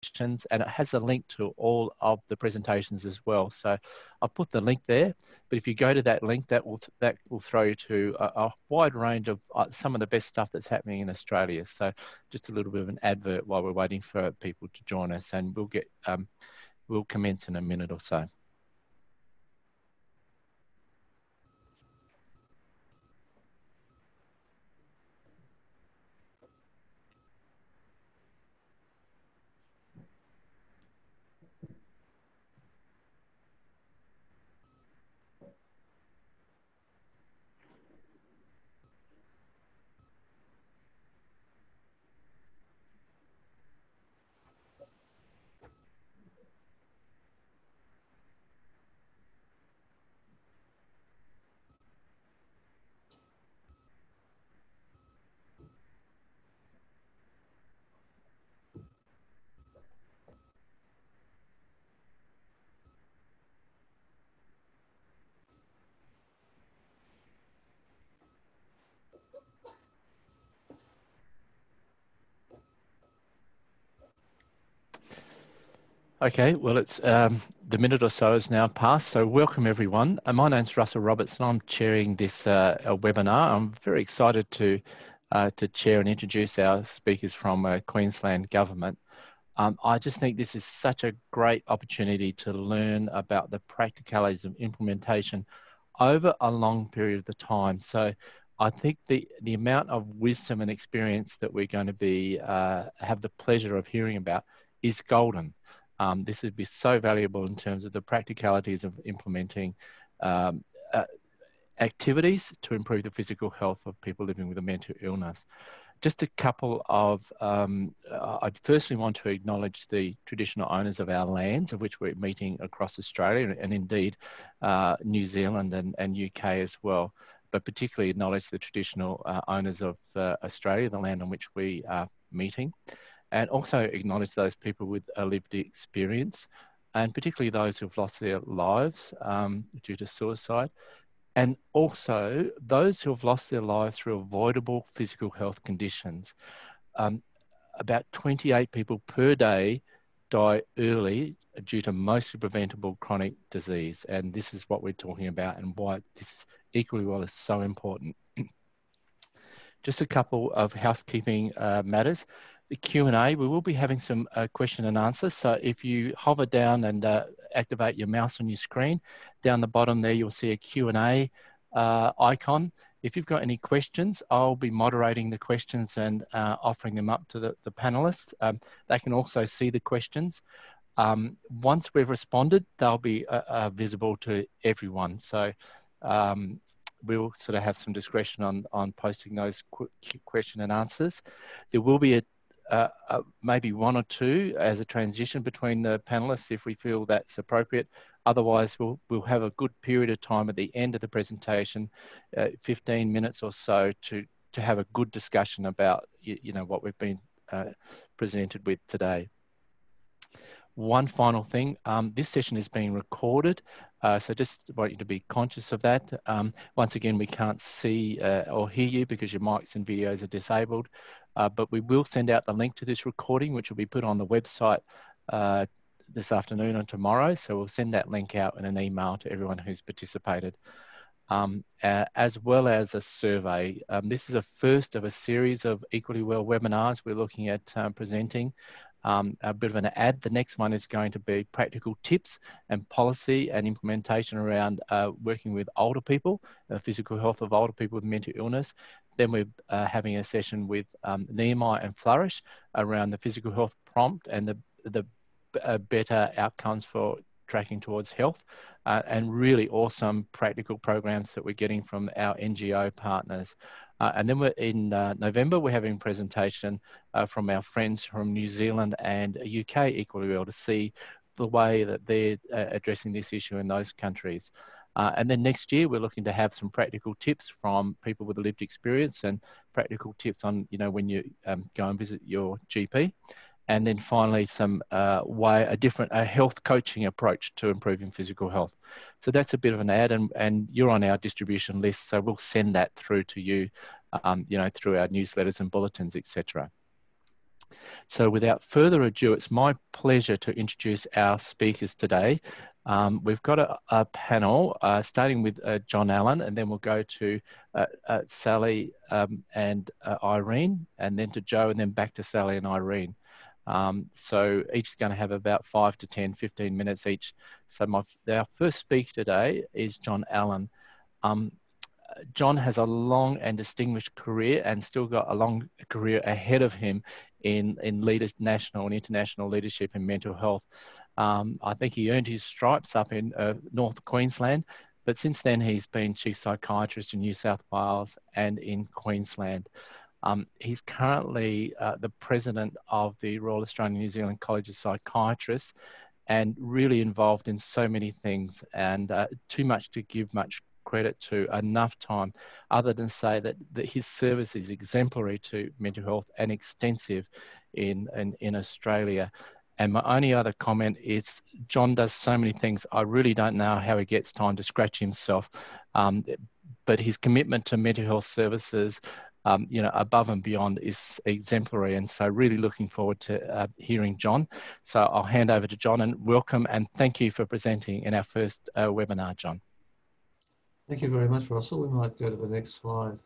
presentations, and it has a link to all of the presentations as well. So I'll put the link there, but if you go to that link, that will throw you to a wide range of some of the best stuff that's happening in Australia. So just a little bit of an advert while we're waiting for people to join us, and we'll commence in a minute or so. Okay, well, it's the minute or so has now passed, so welcome everyone. My name's Russell Roberts and I'm chairing this webinar. I'm very excited to chair and introduce our speakers from Queensland Government. I just think this is such a great opportunity to learn about the practicalities of implementation over a long period of the time. So I think the amount of wisdom and experience that we're going to be have the pleasure of hearing about is golden. This would be so valuable in terms of the practicalities of implementing activities to improve the physical health of people living with a mental illness. Just a couple of, I'd firstly want to acknowledge the traditional owners of our lands, of which we're meeting across Australia and indeed New Zealand and UK as well, but particularly acknowledge the traditional owners of Australia, the land on which we are meeting. And also acknowledge those people with a lived experience, and particularly those who've lost their lives due to suicide, and also those who have lost their lives through avoidable physical health conditions. About 28 people per day die early due to mostly preventable chronic disease, and this is what we're talking about and why this equally well is so important. Just a couple of housekeeping matters. The Q&A, we will be having some question and answers. So if you hover down and activate your mouse on your screen, down the bottom there, you'll see a Q&A icon. If you've got any questions, I'll be moderating the questions and offering them up to the panelists. They can also see the questions. Once we've responded, they'll be visible to everyone. So we'll sort of have some discretion on posting those question and answers. There will be maybe one or two as a transition between the panelists if we feel that's appropriate. Otherwise, we'll have a good period of time at the end of the presentation, 15 minutes or so, to have a good discussion about what we've been presented with today. One final thing, this session is being recorded, so just want you to be conscious of that. Once again, we can't see or hear you because your mics and videos are disabled, but we will send out the link to this recording, which will be put on the website this afternoon and tomorrow. So we'll send that link out in an email to everyone who's participated, as well as a survey. This is a first of a series of Equally Well webinars we're looking at presenting. A bit of an ad. The next one is going to be practical tips and policy and implementation around working with older people, the physical health of older people with mental illness. Then we're having a session with Nehemiah and Flourish around the physical health prompt and the better outcomes for tracking towards health, and really awesome practical programs that we're getting from our NGO partners. And then in November, we're having a presentation from our friends from New Zealand and UK equally well to see the way that they're addressing this issue in those countries. And then next year, we're looking to have some practical tips from people with a lived experience and practical tips on, when you go and visit your GP. And then finally, a different health coaching approach to improving physical health. So that's a bit of an ad, and you're on our distribution list, so we'll send that through to you, through our newsletters and bulletins, etc. So without further ado, it's my pleasure to introduce our speakers today. We've got a panel starting with John Allen, and then we'll go to Sally and Irene, and then to Joe, and then back to Sally and Irene. So each is going to have about 5 to 10, 15 minutes each. So our first speaker today is John Allen. John has a long and distinguished career and still got a long career ahead of him in national and international leadership in mental health. I think he earned his stripes up in North Queensland, but since then he's been chief psychiatrist in New South Wales and in Queensland. He's currently the president of the Royal Australian New Zealand College of Psychiatrists and really involved in so many things, and too much to give much credit to, enough time other than say that his service is exemplary to mental health and extensive in Australia. And my only other comment is John does so many things. I really don't know how he gets time to scratch himself, but his commitment to mental health services, above and beyond, is exemplary. And so really looking forward to hearing John. So I'll hand over to John, and welcome and thank you for presenting in our first webinar, John. Thank you very much, Russell. We might go to the next slide.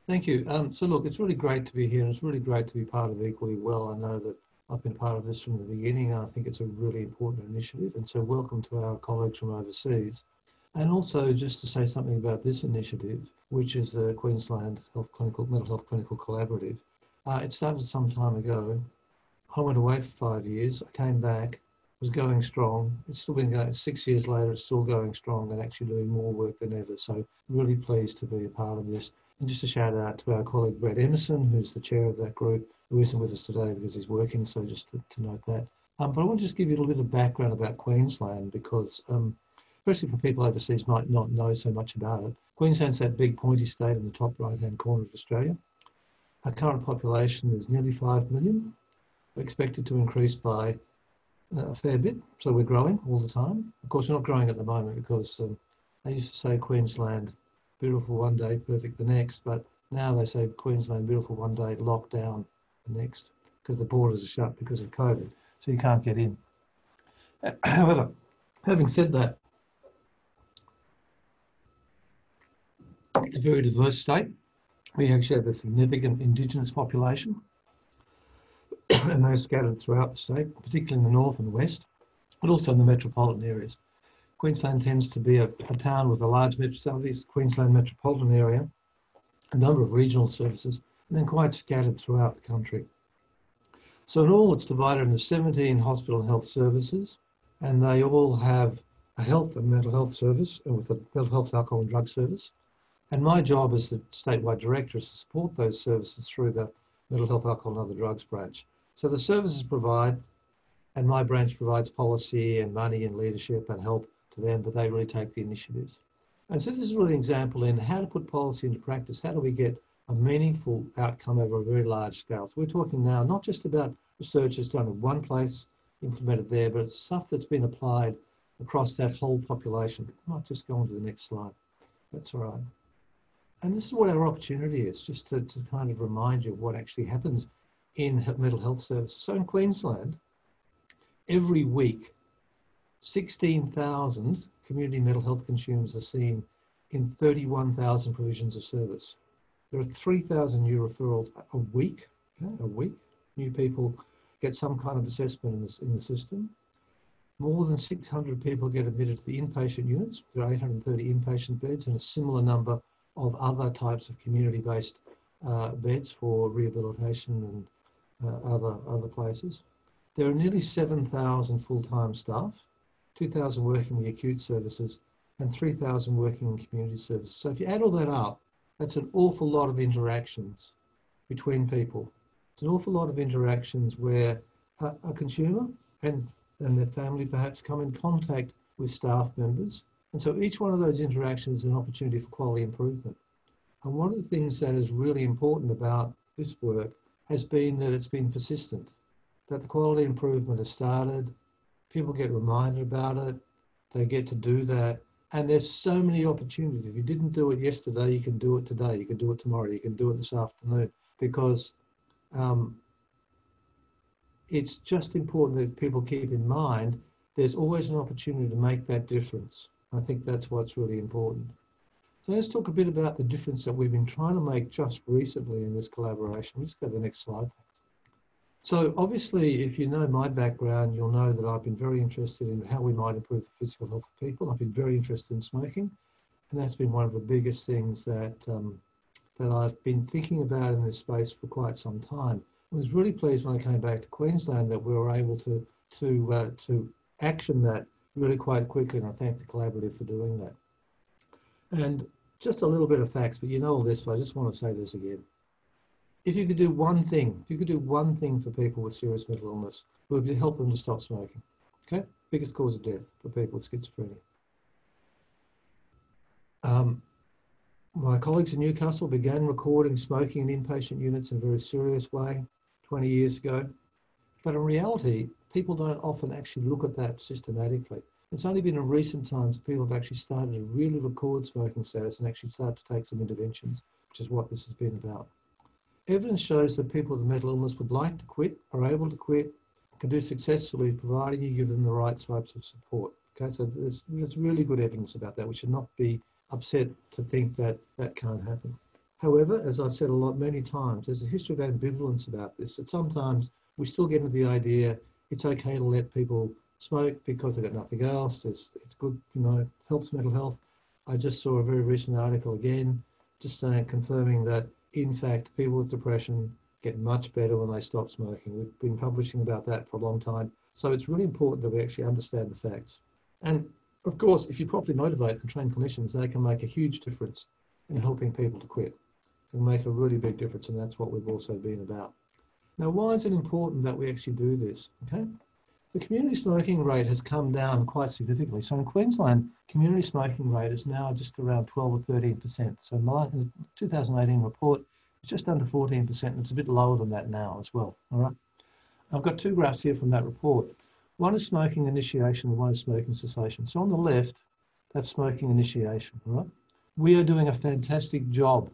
Thank you. So look, it's really great to be here, and it's really great to be part of Equally Well. I know that I've been part of this from the beginning, and I think it's a really important initiative. And so welcome to our colleagues from overseas. And also just to say something about this initiative, which is the Queensland Mental Health Clinical Collaborative. It started some time ago. I went away for 5 years. I came back, was going strong. It's still been going, 6 years later, it's still going strong and actually doing more work than ever. So really pleased to be a part of this. And just a shout out to our colleague, Brett Emerson, who's the chair of that group, who isn't with us today because he's working. So just to note that. But I want to just give you a little bit of background about Queensland because especially for people overseas might not know so much about it. Queensland's that big pointy state in the top right-hand corner of Australia. Our current population is nearly 5 million. We're expected to increase by a fair bit, so we're growing all the time. Of course, we're not growing at the moment because they used to say Queensland, beautiful one day, perfect the next, but now they say Queensland, beautiful one day, lockdown the next, because the borders are shut because of COVID, so you can't get in. However, having said that, it's a very diverse state. We actually have a significant Indigenous population, and they're scattered throughout the state, particularly in the north and the west, but also in the metropolitan areas. Queensland tends to be a town with a large southeast Queensland metropolitan area, a number of regional services, and then quite scattered throughout the country. So in all, it's divided into 17 hospital and health services, and they all have a health and mental health service, and with a mental health, alcohol and drug service. And my job as the statewide director is to support those services through the mental health, alcohol and other drugs branch. So the services provide, and my branch provides policy and money and leadership and help to them, but they really take the initiatives. And so this is really an example in how to put policy into practice. How do we get a meaningful outcome over a very large scale? So we're talking now not just about research that's done in one place, implemented there, but it's stuff that's been applied across that whole population. I might just go on to the next slide. That's all right. And this is what our opportunity is, just to kind of remind you of what actually happens in mental health services. So in Queensland, every week, 16,000 community mental health consumers are seen in 31,000 provisions of service. There are 3,000 new referrals a week, New people get some kind of assessment in the system. More than 600 people get admitted to the inpatient units. There are 830 inpatient beds and a similar number of other types of community-based beds for rehabilitation and other places. There are nearly 7,000 full-time staff, 2,000 working in the acute services and 3,000 working in community services. So if you add all that up, that's an awful lot of interactions between people. It's an awful lot of interactions where a consumer and their family perhaps come in contact with staff members. And so each one of those interactions is an opportunity for quality improvement. And one of the things that is really important about this work has been that it's been persistent, that the quality improvement has started, people get reminded about it, they get to do that. And there's so many opportunities. If you didn't do it yesterday, you can do it today, you can do it tomorrow, you can do it this afternoon, because it's just important that people keep in mind there's always an opportunity to make that difference. I think that's what's really important. So let's talk a bit about the difference that we've been trying to make just recently in this collaboration. We'll just go to the next slide. So obviously, if you know my background, you'll know that I've been very interested in how we might improve the physical health of people. I've been very interested in smoking, and that's been one of the biggest things that that I've been thinking about in this space for quite some time. I was really pleased when I came back to Queensland that we were able to action that really quite quickly, and I thank the collaborative for doing that. And just a little bit of facts, but you know all this, but I just want to say this again. If you could do one thing, for people with serious mental illness, it would be to help them to stop smoking. Okay? Biggest cause of death for people with schizophrenia. My colleagues in Newcastle began recording smoking in inpatient units in a very serious way 20 years ago. But in reality, people don't often actually look at that systematically. It's only been in recent times that people have actually started to really record smoking status and actually start to take some interventions, which is what this has been about. Evidence shows that people with mental illness would like to quit, are able to quit, can do successfully, providing you give them the right types of support. Okay, so there's really good evidence about that. We should not be upset to think that that can't happen. However, as I've said many times, there's a history of ambivalence about this, that sometimes we still get into the idea it's okay to let people smoke because they've got nothing else. It's good, helps mental health. I just saw a very recent article again, just saying, confirming that in fact, people with depression get much better when they stop smoking. We've been publishing about that for a long time. So it's really important that we actually understand the facts. And of course, if you properly motivate and train clinicians, they can make a huge difference in helping people to quit. It can make a really big difference, and that's what we've also been about. Now, why is it important that we actually do this? Okay, the community smoking rate has come down quite significantly. So in Queensland, community smoking rate is now just around 12 or 13%. So in the 2018 report, it's just under 14%, and it's a bit lower than that now as well. All right. I've got two graphs here from that report. One is smoking initiation and one is smoking cessation. So on the left, that's smoking initiation. All right. We are doing a fantastic job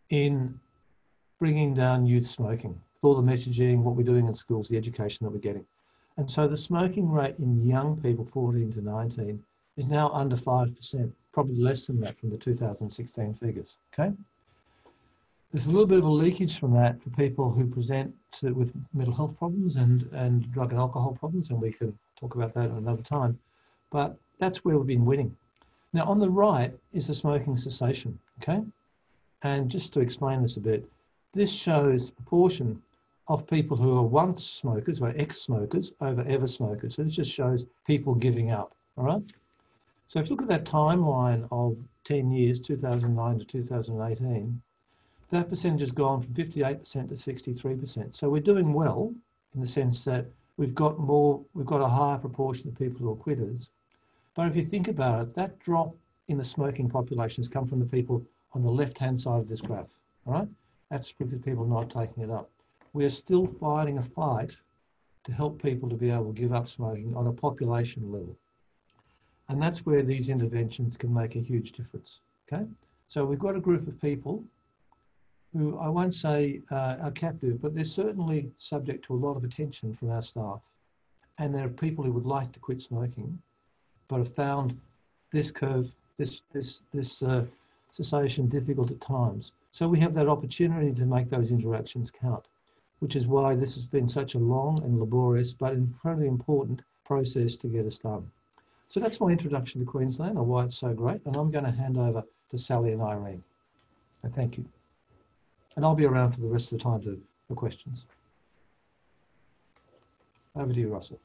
in bringing down youth smoking, with all the messaging, what we're doing in schools, the education that we're getting. And so the smoking rate in young people, 14 to 19, is now under 5%, probably less than that from the 2016 figures, okay? There's a little bit of a leakage from that for people who present with mental health problems and drug and alcohol problems, and we can talk about that at another time. But that's where we've been winning. Now, on the right is the smoking cessation, okay? And just to explain this a bit, this shows the proportion of people who are once smokers or ex-smokers over ever smokers. So this just shows people giving up, all right? So if you look at that timeline of 10 years, 2009 to 2018, that percentage has gone from 58% to 63%. So we're doing well in the sense that we've got a higher proportion of people who are quitters. But if you think about it, that drop in the smoking population has come from the people on the left-hand side of this graph, all right? That's because people are not taking it up. We are still fighting a fight to help people to be able to give up smoking on a population level. And that's where these interventions can make a huge difference, okay? So we've got a group of people who I won't say are captive, but they're certainly subject to a lot of attention from our staff. And there are people who would like to quit smoking, but have found this curve, this cessation difficult at times. So we have that opportunity to make those interactions count, which is why this has been such a long and laborious but incredibly important process to get us done. So that's my introduction to Queensland and why it's so great. And I'm going to hand over to Sally and Irene. And thank you. And I'll be around for the rest of the time for questions. Over to you, Russell.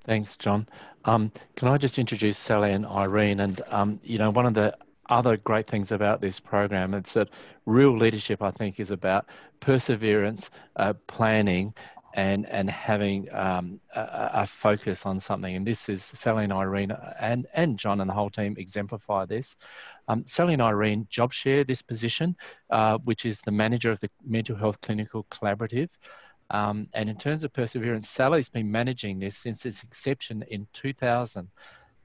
Thanks, John. Can I just introduce Sally and Irene? And, one of the other great things about this program is that real leadership, I think, is about perseverance, planning, and having a focus on something. And this is Sally and Irene and John and the whole team exemplify this. Sally and Irene job share this position, which is the manager of the Mental Health Clinical Collaborative. And in terms of perseverance, Sally's been managing this since its inception in 2000.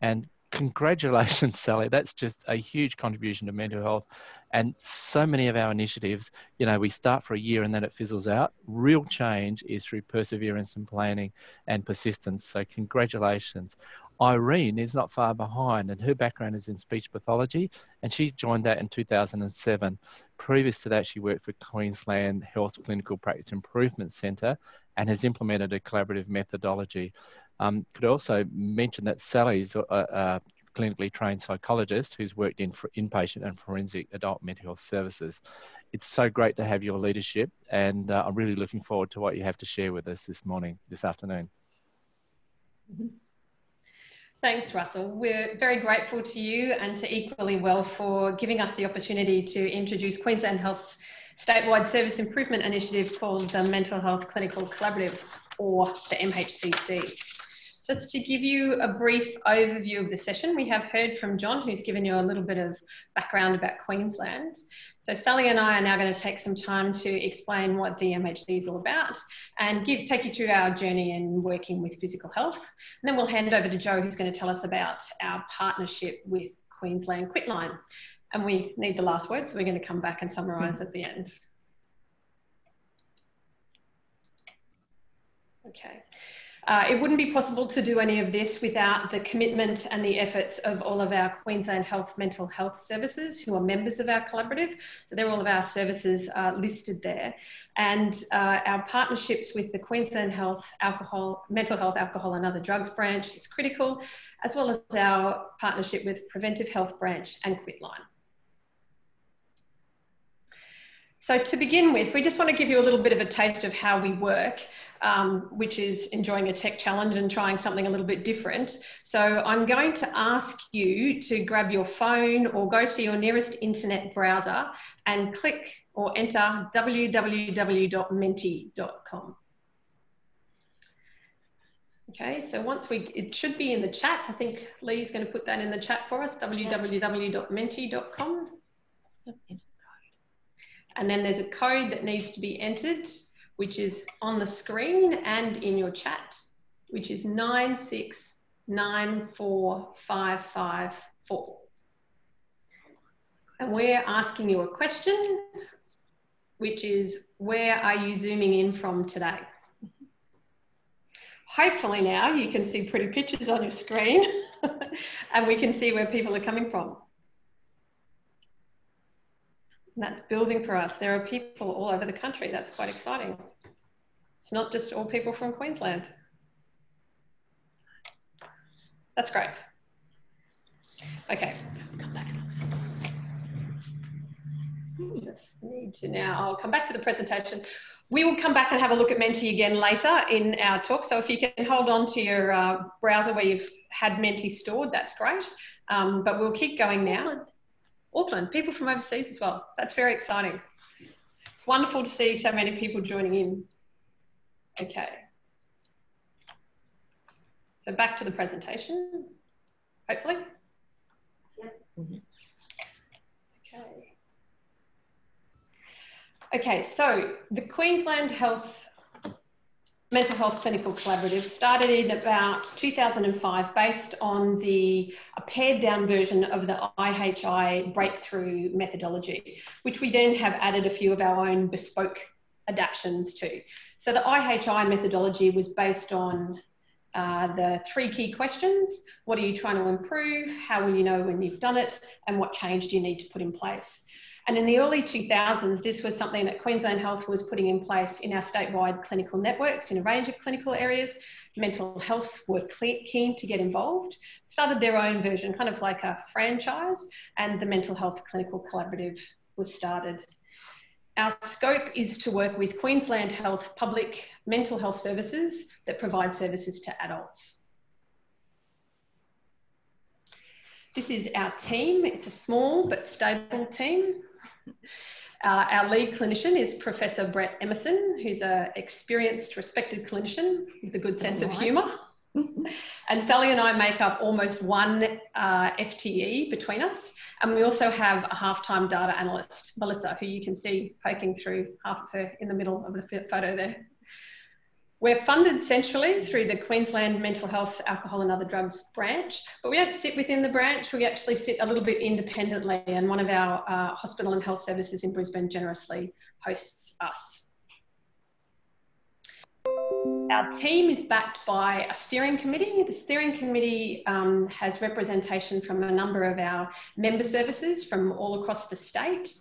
And congratulations, Sally. That's just a huge contribution to mental health. And so many of our initiatives, you know, we start for a year and then it fizzles out. Real change is through perseverance and planning and persistence. So congratulations. Irene is not far behind, and her background is in speech pathology, and she joined that in 2007. Previous to that, she worked for Queensland Health Clinical Practice Improvement Centre and has implemented a collaborative methodology. Could also mention that Sally's a clinically trained psychologist who's worked in inpatient and forensic adult mental health services. It's so great to have your leadership, and I'm really looking forward to what you have to share with us this afternoon. Thanks, Russell. We're very grateful to you and to Equally Well for giving us the opportunity to introduce Queensland Health's statewide service improvement initiative called the Mental Health Clinical Collaborative, or the MHCC. Just to give you a brief overview of the session, we have heard from John, who's given you a little bit of background about Queensland. So Sally and I are now going to take some time to explain what the MHC is all about and take you through our journey in working with physical health. And then we'll hand over to Joe, who's going to tell us about our partnership with Queensland Quitline. And we need the last word, so we're going to come back and summarise at the end. Okay. It wouldn't be possible to do any of this without the commitment and the efforts of all of our Queensland Health mental health services who are members of our collaborative. So they're all of our services listed there. And our partnerships with the Queensland Health Mental Health, Alcohol and Other Drugs branch is critical, as well as our partnership with Preventive Health branch and Quitline. So to begin with, we just want to give you a little bit of a taste of how we work, which is enjoying a tech challenge and trying something a little bit different. So I'm going to ask you to grab your phone or go to your nearest internet browser and click or enter www.menti.com. Okay, so once it should be in the chat. I think Lee's going to put that in the chat for us, www.menti.com. And then there's a code that needs to be entered, which is on the screen and in your chat, which is 9694554. And we're asking you a question, which is, where are you zooming in from today? Hopefully now you can see pretty pictures on your screen and we can see where people are coming from. And that's building for us. There are people all over the country. That's quite exciting. It's not just all people from Queensland. That's great. Okay. Just need to now, I'll come back to the presentation. We will come back and have a look at Menti again later in our talk. So if you can hold on to your browser where you've had Menti stored, that's great. But we'll keep going now. Auckland, people from overseas as well. That's very exciting. It's wonderful to see so many people joining in. Okay. So back to the presentation, hopefully. Okay. Okay, so the Queensland Mental Health Clinical Collaborative started in about 2005 based on a pared down version of the IHI breakthrough methodology, which we then have added a few of our own bespoke adaptations to. So the IHI methodology was based on the 3 key questions. What are you trying to improve? How will you know when you've done it? And what change do you need to put in place? And in the early 2000s, this was something that Queensland Health was putting in place in our statewide clinical networks in a range of clinical areas. Mental health were keen to get involved, started their own version, kind of like a franchise, and the Mental Health Clinical Collaborative was started. Our scope is to work with Queensland Health public mental health services that provide services to adults. This is our team. It's a small but stable team. Our lead clinician is Professor Brett Emerson, who's an experienced, respected clinician with a good sense of humour. And Sally and I make up almost 1 FTE between us. And we also have a half-time data analyst, Melissa, who you can see poking through half of her in the middle of the photo there. We're funded centrally through the Queensland Mental Health, Alcohol and Other Drugs branch, but we don't sit within the branch. We actually sit a little bit independently, and one of our hospital and health services in Brisbane generously hosts us. Our team is backed by a steering committee. The steering committee has representation from a number of our member services from all across the state.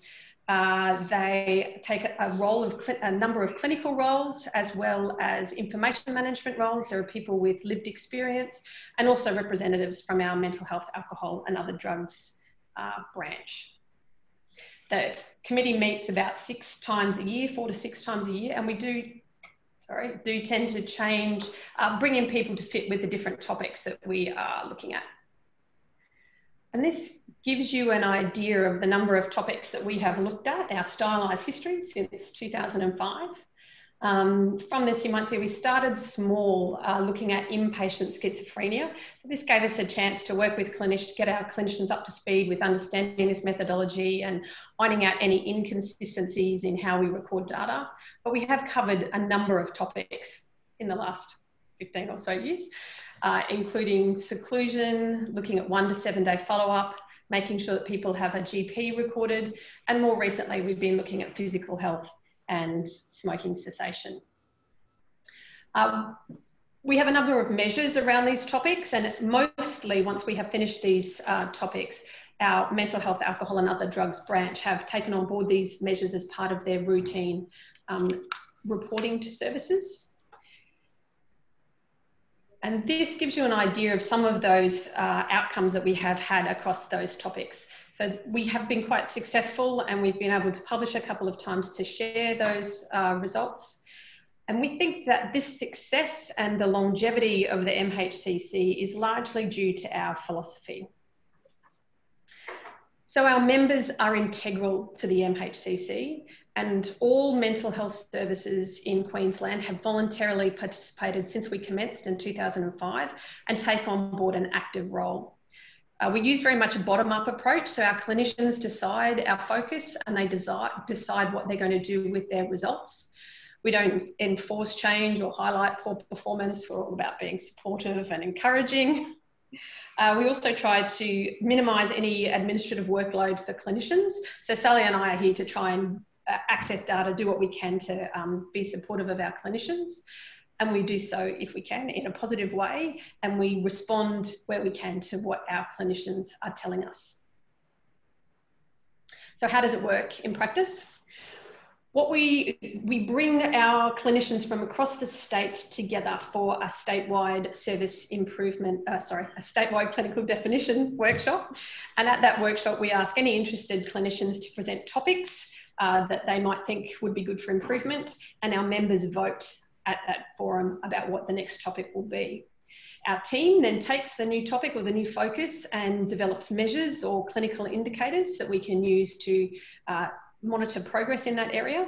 They take a number of clinical roles as well as information management roles. There are people with lived experience and also representatives from our mental health, alcohol and other drugs branch. The committee meets about 6 times a year, 4 to 6 times a year, and we do tend to change, bring in people to fit with the different topics that we are looking at. And this gives you an idea of the number of topics that we have looked at, our stylised history since 2005. From this, you might see we started small, looking at inpatient schizophrenia. So this gave us a chance to work with clinicians, get our clinicians up to speed with understanding this methodology and finding out any inconsistencies in how we record data. But we have covered a number of topics in the last 15 or so years, including seclusion, looking at 1 to 7 day follow-up, making sure that people have a GP recorded, and more recently we've been looking at physical health and smoking cessation. We have a number of measures around these topics, and mostly once we have finished these topics, our mental health, alcohol and other drugs branch have taken on board these measures as part of their routine reporting to services. And this gives you an idea of some of those outcomes that we have had across those topics. So we have been quite successful, and we've been able to publish a couple of times to share those results. And we think that this success and the longevity of the MHCC is largely due to our philosophy. So our members are integral to the MHCC, and all mental health services in Queensland have voluntarily participated since we commenced in 2005 and take on board an active role. We use very much a bottom-up approach, so our clinicians decide our focus and they decide what they're going to do with their results. We don't enforce change or highlight poor performance. We're all about being supportive and encouraging. We also try to minimise any administrative workload for clinicians. So Sally and I are here to try and access data, do what we can to be supportive of our clinicians. And we do so, if we can, in a positive way, and we respond where we can to what our clinicians are telling us. So how does it work in practice? We bring our clinicians from across the state together for a statewide service improvement, a statewide clinical definition workshop. And at that workshop, we ask any interested clinicians to present topics that they might think would be good for improvement, and our members vote at that forum about what the next topic will be. Our team then takes the new topic or the new focus and develops measures or clinical indicators that we can use to monitor progress in that area.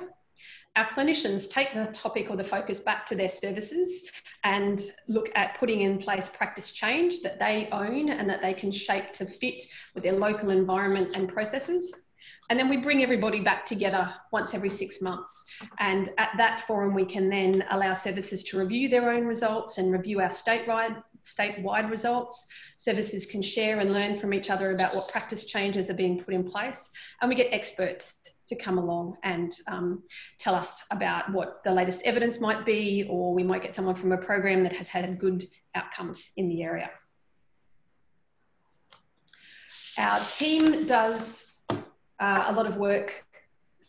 Our clinicians take the topic or the focus back to their services and look at putting in place practice change that they own and that they can shape to fit with their local environment and processes. And then we bring everybody back together once every 6 months. And at that forum, we can then allow services to review their own results and review our statewide results. Services can share and learn from each other about what practice changes are being put in place. And we get experts to come along and tell us about what the latest evidence might be, or we might get someone from a program that has had good outcomes in the area. Our team does a lot of work,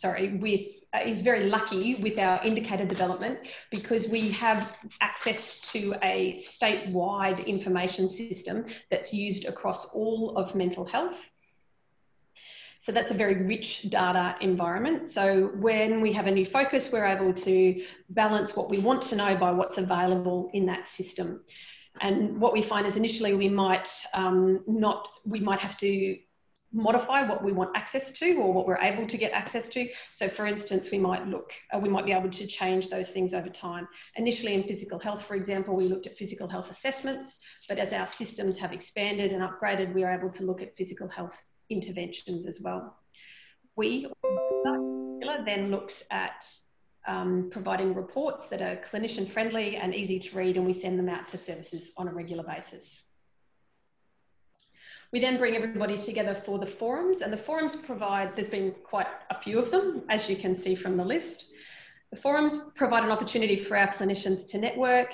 is very lucky with our indicator development because we have access to a statewide information system that's used across all of mental health. So that's a very rich data environment. So when we have a new focus, we're able to balance what we want to know by what's available in that system. And what we find is initially we might have to modify what we want access to or what we're able to get access to. So for instance, we might be able to change those things over time. Initially in physical health, for example, we looked at physical health assessments, but as our systems have expanded and upgraded, we are able to look at physical health interventions as well. We then looks at providing reports that are clinician friendly and easy to read, and we send them out to services on a regular basis. We then bring everybody together for the forums, and the forums provide, there's been quite a few of them, as you can see from the list. The forums provide an opportunity for our clinicians to network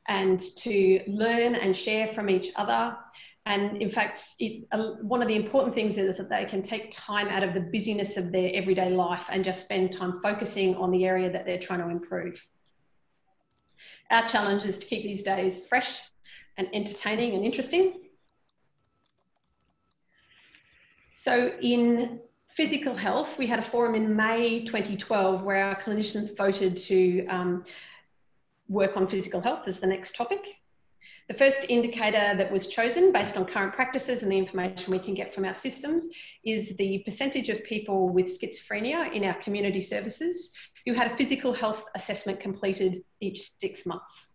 and to learn and share from each other. And in fact, one of the important things is that they can take time out of the busyness of their everyday life and just spend time focusing on the area that they're trying to improve. Our challenge is to keep these days fresh and entertaining and interesting. So in physical health, we had a forum in May 2012 where our clinicians voted to work on physical health as the next topic. The first indicator that was chosen based on current practices and the information we can get from our systems is the percentage of people with schizophrenia in our community services who had a physical health assessment completed each 6 months.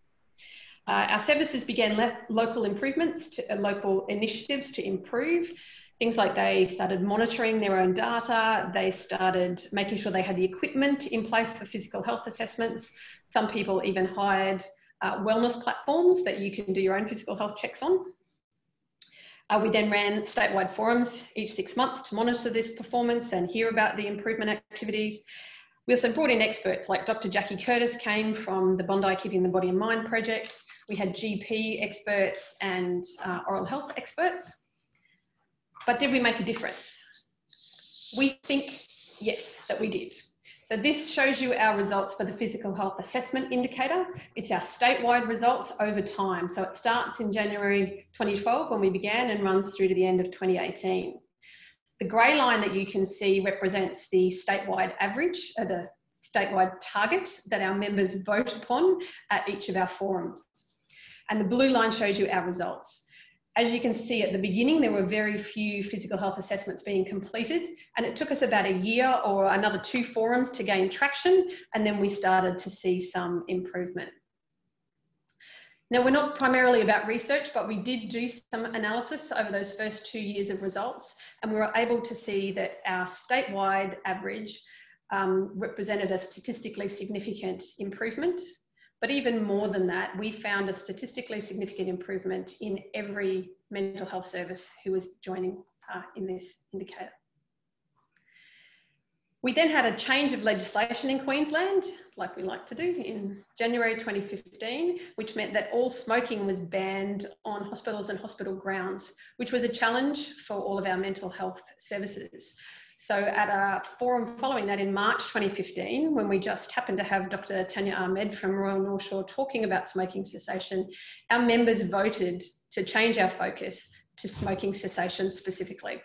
Our services began local improvements, local initiatives to improve. Things like they started monitoring their own data, they started making sure they had the equipment in place for physical health assessments. Some people even hired wellness platforms that you can do your own physical health checks on. We then ran statewide forums each 6 months to monitor this performance and hear about the improvement activities. We also brought in experts like Dr. Jackie Curtis came from the Bondi Keeping the Body and Mind project. We had GP experts and oral health experts. But did we make a difference? We think yes, that we did. So this shows you our results for the physical health assessment indicator. It's our statewide results over time. So it starts in January 2012 when we began and runs through to the end of 2018. The grey line that you can see represents the statewide average, the statewide target that our members vote upon at each of our forums. And the blue line shows you our results. As you can see at the beginning, there were very few physical health assessments being completed, and it took us about a year or another 2 forums to gain traction, and then we started to see some improvement. Now, we're not primarily about research, but we did do some analysis over those first 2 years of results, and we were able to see that our statewide average represented a statistically significant improvement. But even more than that, we found a statistically significant improvement in every mental health service who was joining in this indicator. We then had a change of legislation in Queensland, like we like to do, in January 2015, which meant that all smoking was banned on hospitals and hospital grounds, which was a challenge for all of our mental health services. So at a forum following that in March 2015, when we just happened to have Dr. Tanya Ahmed from Royal North Shore talking about smoking cessation, our members voted to change our focus to smoking cessation specifically,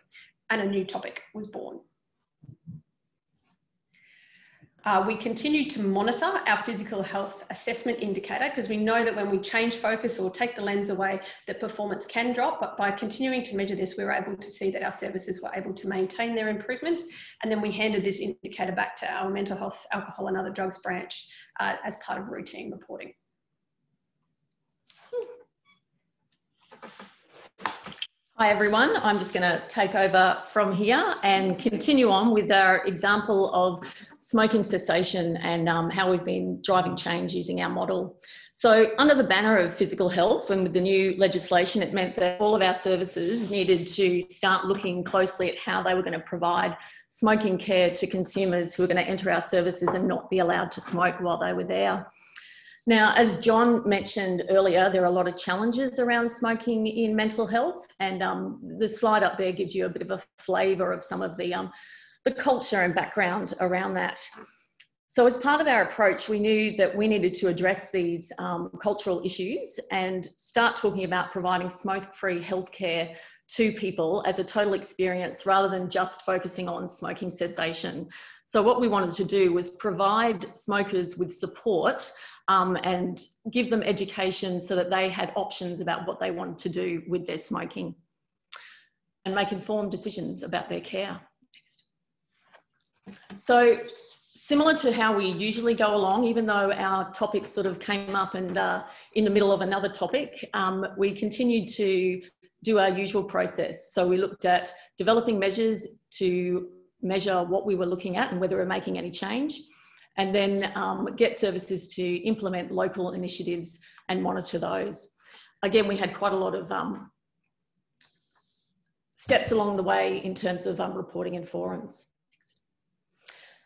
and a new topic was born. We continue to monitor our physical health assessment indicator because we know that when we change focus or take the lens away, that performance can drop. But by continuing to measure this, we were able to see that our services were able to maintain their improvement. And then we handed this indicator back to our mental health, alcohol and other drugs branch as part of routine reporting. Hi everyone, I'm just going to take over from here and continue on with our example of smoking cessation and how we've been driving change using our model. So under the banner of physical health and with the new legislation, it meant that all of our services needed to start looking closely at how they were going to provide smoking care to consumers who were going to enter our services and not be allowed to smoke while they were there. Now, as John mentioned earlier, there are a lot of challenges around smoking in mental health, and the slide up there gives you a bit of a flavour of some of the culture and background around that. So as part of our approach, we knew that we needed to address these cultural issues and start talking about providing smoke-free healthcare to people as a total experience rather than just focusing on smoking cessation. So what we wanted to do was provide smokers with support and give them education so that they had options about what they wanted to do with their smoking and make informed decisions about their care. So similar to how we usually go along, even though our topic sort of came up and in the middle of another topic, we continued to do our usual process. So we looked at developing measures to measure what we were looking at and whether we're making any change. and then get services to implement local initiatives and monitor those. Again, we had quite a lot of steps along the way in terms of reporting and forums.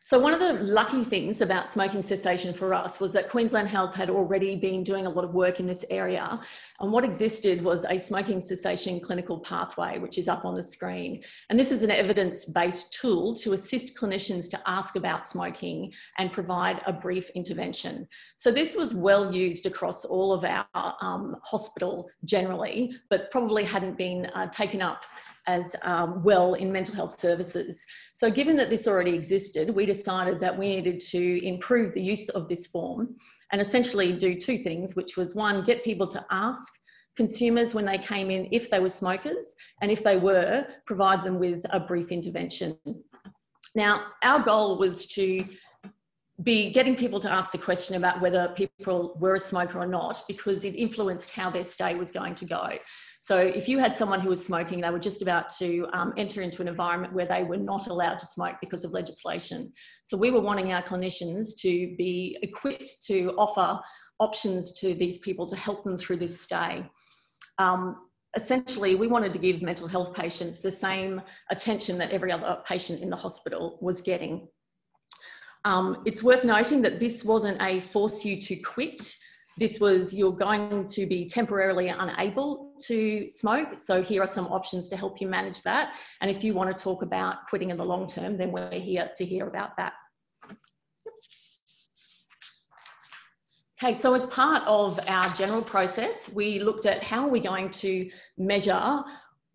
So one of the lucky things about smoking cessation for us was that Queensland Health had already been doing a lot of work in this area, and what existed was a smoking cessation clinical pathway, which is up on the screen. And this is an evidence-based tool to assist clinicians to ask about smoking and provide a brief intervention. So this was well used across all of our hospital generally, but probably hadn't been taken up as well in mental health services. So given that this already existed, we decided that we needed to improve the use of this form and essentially do two things, which was one, get people to ask consumers when they came in if they were smokers, and if they were, provide them with a brief intervention. Now, our goal was to be getting people to ask the question about whether people were a smoker or not, because it influenced how their stay was going to go. So if you had someone who was smoking, they were just about to enter into an environment where they were not allowed to smoke because of legislation. So we were wanting our clinicians to be equipped to offer options to these people to help them through this stay. Essentially, we wanted to give mental health patients the same attention that every other patient in the hospital was getting. It's worth noting that this wasn't a force you to quit. This was, you're going to be temporarily unable to smoke, so here are some options to help you manage that. And if you want to talk about quitting in the long term, then we're here to hear about that. Okay, so as part of our general process, we looked at how are we going to measure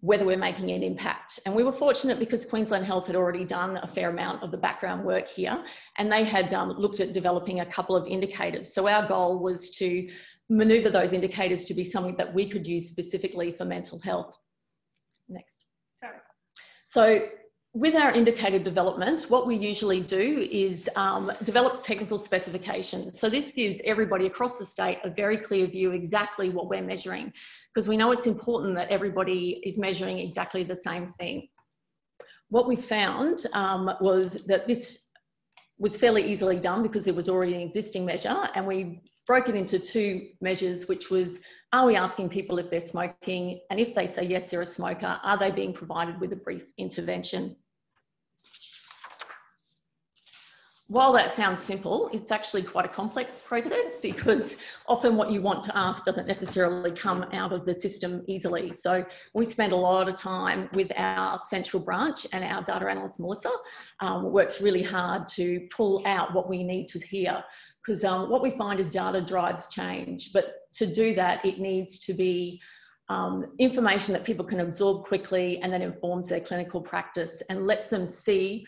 whether we're making an impact. And we were fortunate because Queensland Health had already done a fair amount of the background work here, and they had looked at developing a couple of indicators. So our goal was to manoeuvre those indicators to be something that we could use specifically for mental health. Next. Sorry. So with our indicator development, what we usually do is develop technical specifications. So this gives everybody across the state a very clear view exactly what we're measuring, because we know it's important that everybody is measuring exactly the same thing. What we found was that this was fairly easily done because it was already an existing measure, and we broke it into two measures, which was, are we asking people if they're smoking? And if they say yes, they're a smoker, are they being provided with a brief intervention? While that sounds simple, it's actually quite a complex process, because often what you want to ask doesn't necessarily come out of the system easily. So we spend a lot of time with our central branch, and our data analyst, Melissa, works really hard to pull out what we need to hear, because what we find is data drives change. But to do that, it needs to be information that people can absorb quickly and that informs their clinical practice and lets them see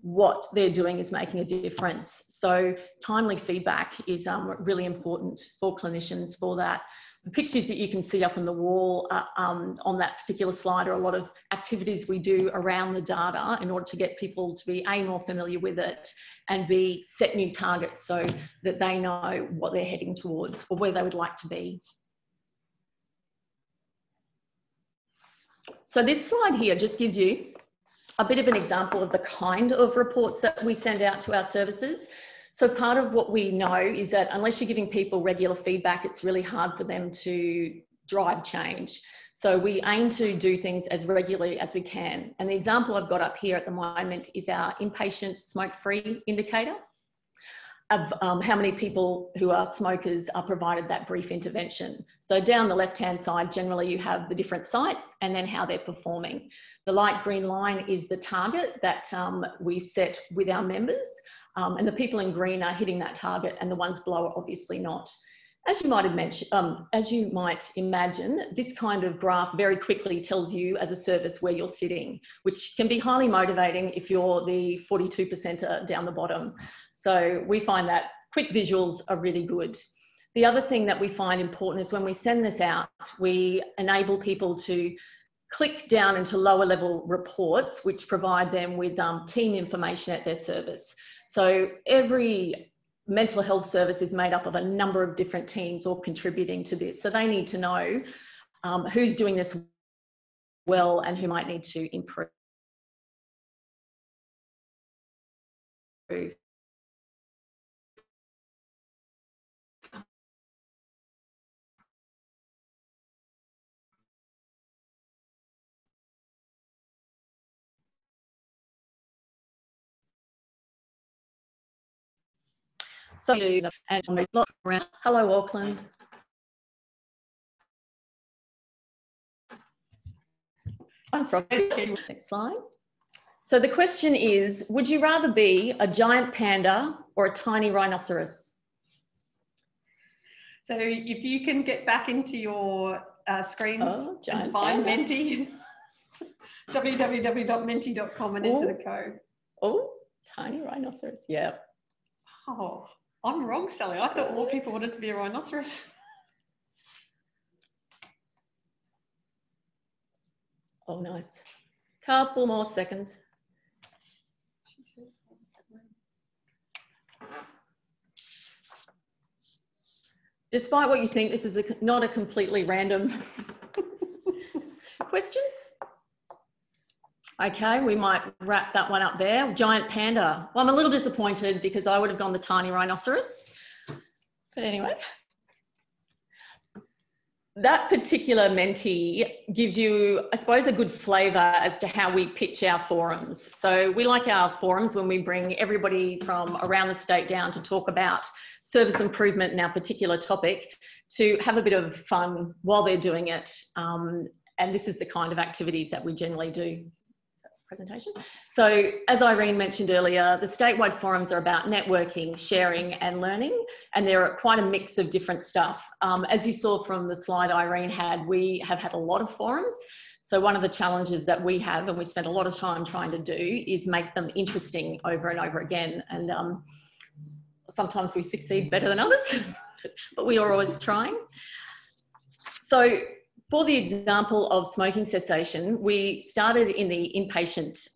what they're doing is making a difference. So timely feedback is really important for clinicians for that. The pictures that you can see up on the wall on that particular slide are a lot of activities we do around the data in order to get people to be A, more familiar with it, and B, set new targets so that they know what they're heading towards or where they would like to be. So this slide here just gives you a bit of an example of the kind of reports that we send out to our services. So part of what we know is that unless you're giving people regular feedback, it's really hard for them to drive change. So we aim to do things as regularly as we can. And the example I've got up here at the moment is our inpatient smoke-free indicator of how many people who are smokers are provided that brief intervention. So down the left-hand side, generally you have the different sites and then how they're performing. The light green line is the target that we set with our members, and the people in green are hitting that target, and the ones below are obviously not. As you might imagine, this kind of graph very quickly tells you as a service where you're sitting, which can be highly motivating if you're the 42%er down the bottom. So we find that quick visuals are really good. The other thing that we find important is when we send this out, we enable people to click down into lower level reports, which provide them with team information at their service. So every mental health service is made up of a number of different teams all contributing to this. So they need to know who's doing this well and who might need to improve. So, and around. Hello, Auckland. I'm from next slide. So the question is, would you rather be a giant panda or a tiny rhinoceros? So if you can get back into your screens and find Menti, www.menti.com and enter the code. Oh, tiny rhinoceros, yeah. Oh, I'm wrong, Sally. I thought more people wanted to be a rhinoceros. Oh, nice. Couple more seconds. Despite what you think, this is not a completely random question. Okay, we might wrap that one up there. Giant panda. Well, I'm a little disappointed because I would have gone the tiny rhinoceros. But anyway. That particular Menti gives you, I suppose, a good flavour as to how we pitch our forums. So we like our forums when we bring everybody from around the state down to talk about service improvement in our particular topic, to have a bit of fun while they're doing it. And this is the kind of activities that we generally do. Presentation. So as Irene mentioned earlier, the statewide forums are about networking, sharing and learning, and they're quite a mix of different stuff. As you saw from the slide Irene had, we have had a lot of forums. So one of the challenges that we have, and we spent a lot of time trying to do, is make them interesting over and over again. And sometimes we succeed better than others, but we are always trying. So for the example of smoking cessation, we started in the inpatient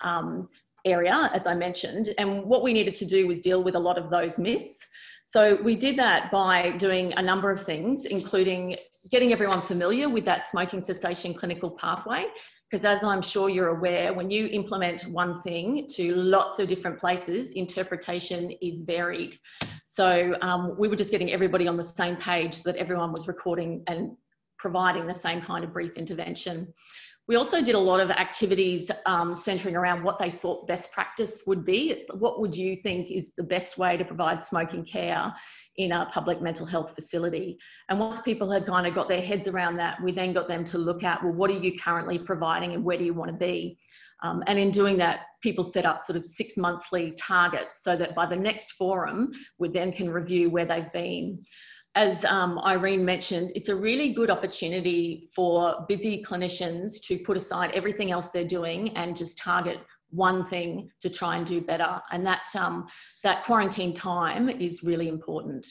area, as I mentioned, and what we needed to do was deal with a lot of those myths. So we did that by doing a number of things, including getting everyone familiar with that smoking cessation clinical pathway, because as I'm sure you're aware, when you implement one thing to lots of different places, interpretation is varied. So we were just getting everybody on the same page so that everyone was recording and providing the same kind of brief intervention. We also did a lot of activities centering around what they thought best practice would be. It's what would you think is the best way to provide smoking care in a public mental health facility? And once people had kind of got their heads around that, we then got them to look at, well, what are you currently providing and where do you want to be? And in doing that, people set up sort of 6 monthly targets so that by the next forum, we then can review where they've been. As Irene mentioned, it's a really good opportunity for busy clinicians to put aside everything else they're doing and just target one thing to try and do better. And that's, that quarantine time is really important.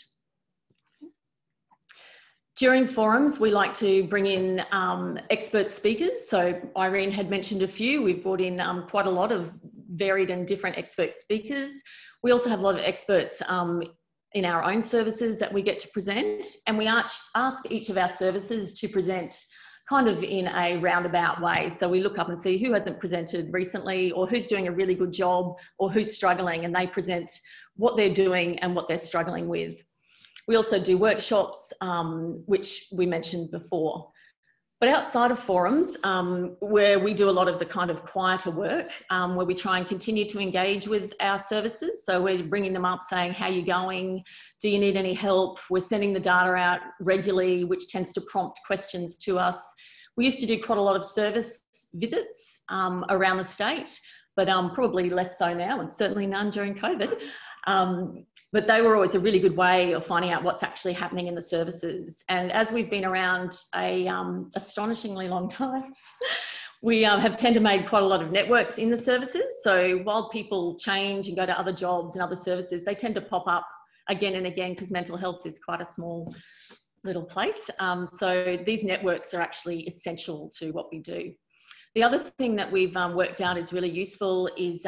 During forums, we like to bring in expert speakers. So Irene had mentioned a few. We've brought in quite a lot of varied and different expert speakers. We also have a lot of experts in our own services that we get to present, and we ask each of our services to present kind of in a roundabout way. So we look up and see who hasn't presented recently, or who's doing a really good job, or who's struggling, and they present what they're doing and what they're struggling with. We also do workshops, which we mentioned before. But outside of forums, where we do a lot of the kind of quieter work, where we try and continue to engage with our services. So we're bringing them up saying, how are you going? Do you need any help? We're sending the data out regularly, which tends to prompt questions to us. We used to do quite a lot of service visits around the state, but probably less so now, and certainly none during COVID. But they were always a really good way of finding out what's actually happening in the services. And as we've been around a astonishingly long time, we have tended to make quite a lot of networks in the services. So while people change and go to other jobs and other services, they tend to pop up again and again because mental health is quite a small little place. So these networks are actually essential to what we do. The other thing that we've worked out is really useful is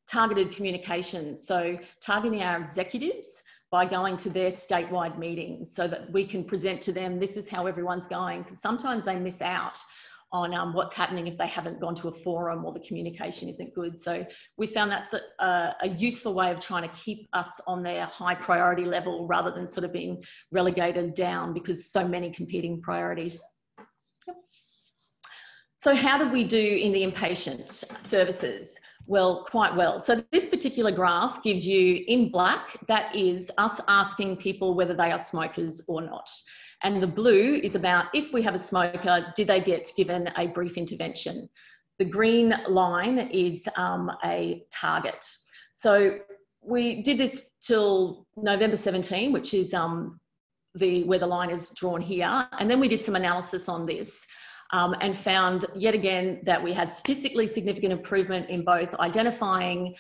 targeted communication. So targeting our executives by going to their statewide meetings so that we can present to them, this is how everyone's going, because sometimes they miss out on what's happening if they haven't gone to a forum or the communication isn't good. So we found that's a useful way of trying to keep us on their high priority level rather than sort of being relegated down because so many competing priorities. So how did we do in the inpatient services? Well, quite well. So this particular graph gives you in black, that is us asking people whether they are smokers or not. And the blue is about if we have a smoker, did they get given a brief intervention? The green line is a target. So we did this till November 17, which is where the line is drawn here. And then we did some analysis on this and found yet again that we had statistically significant improvement in both identifying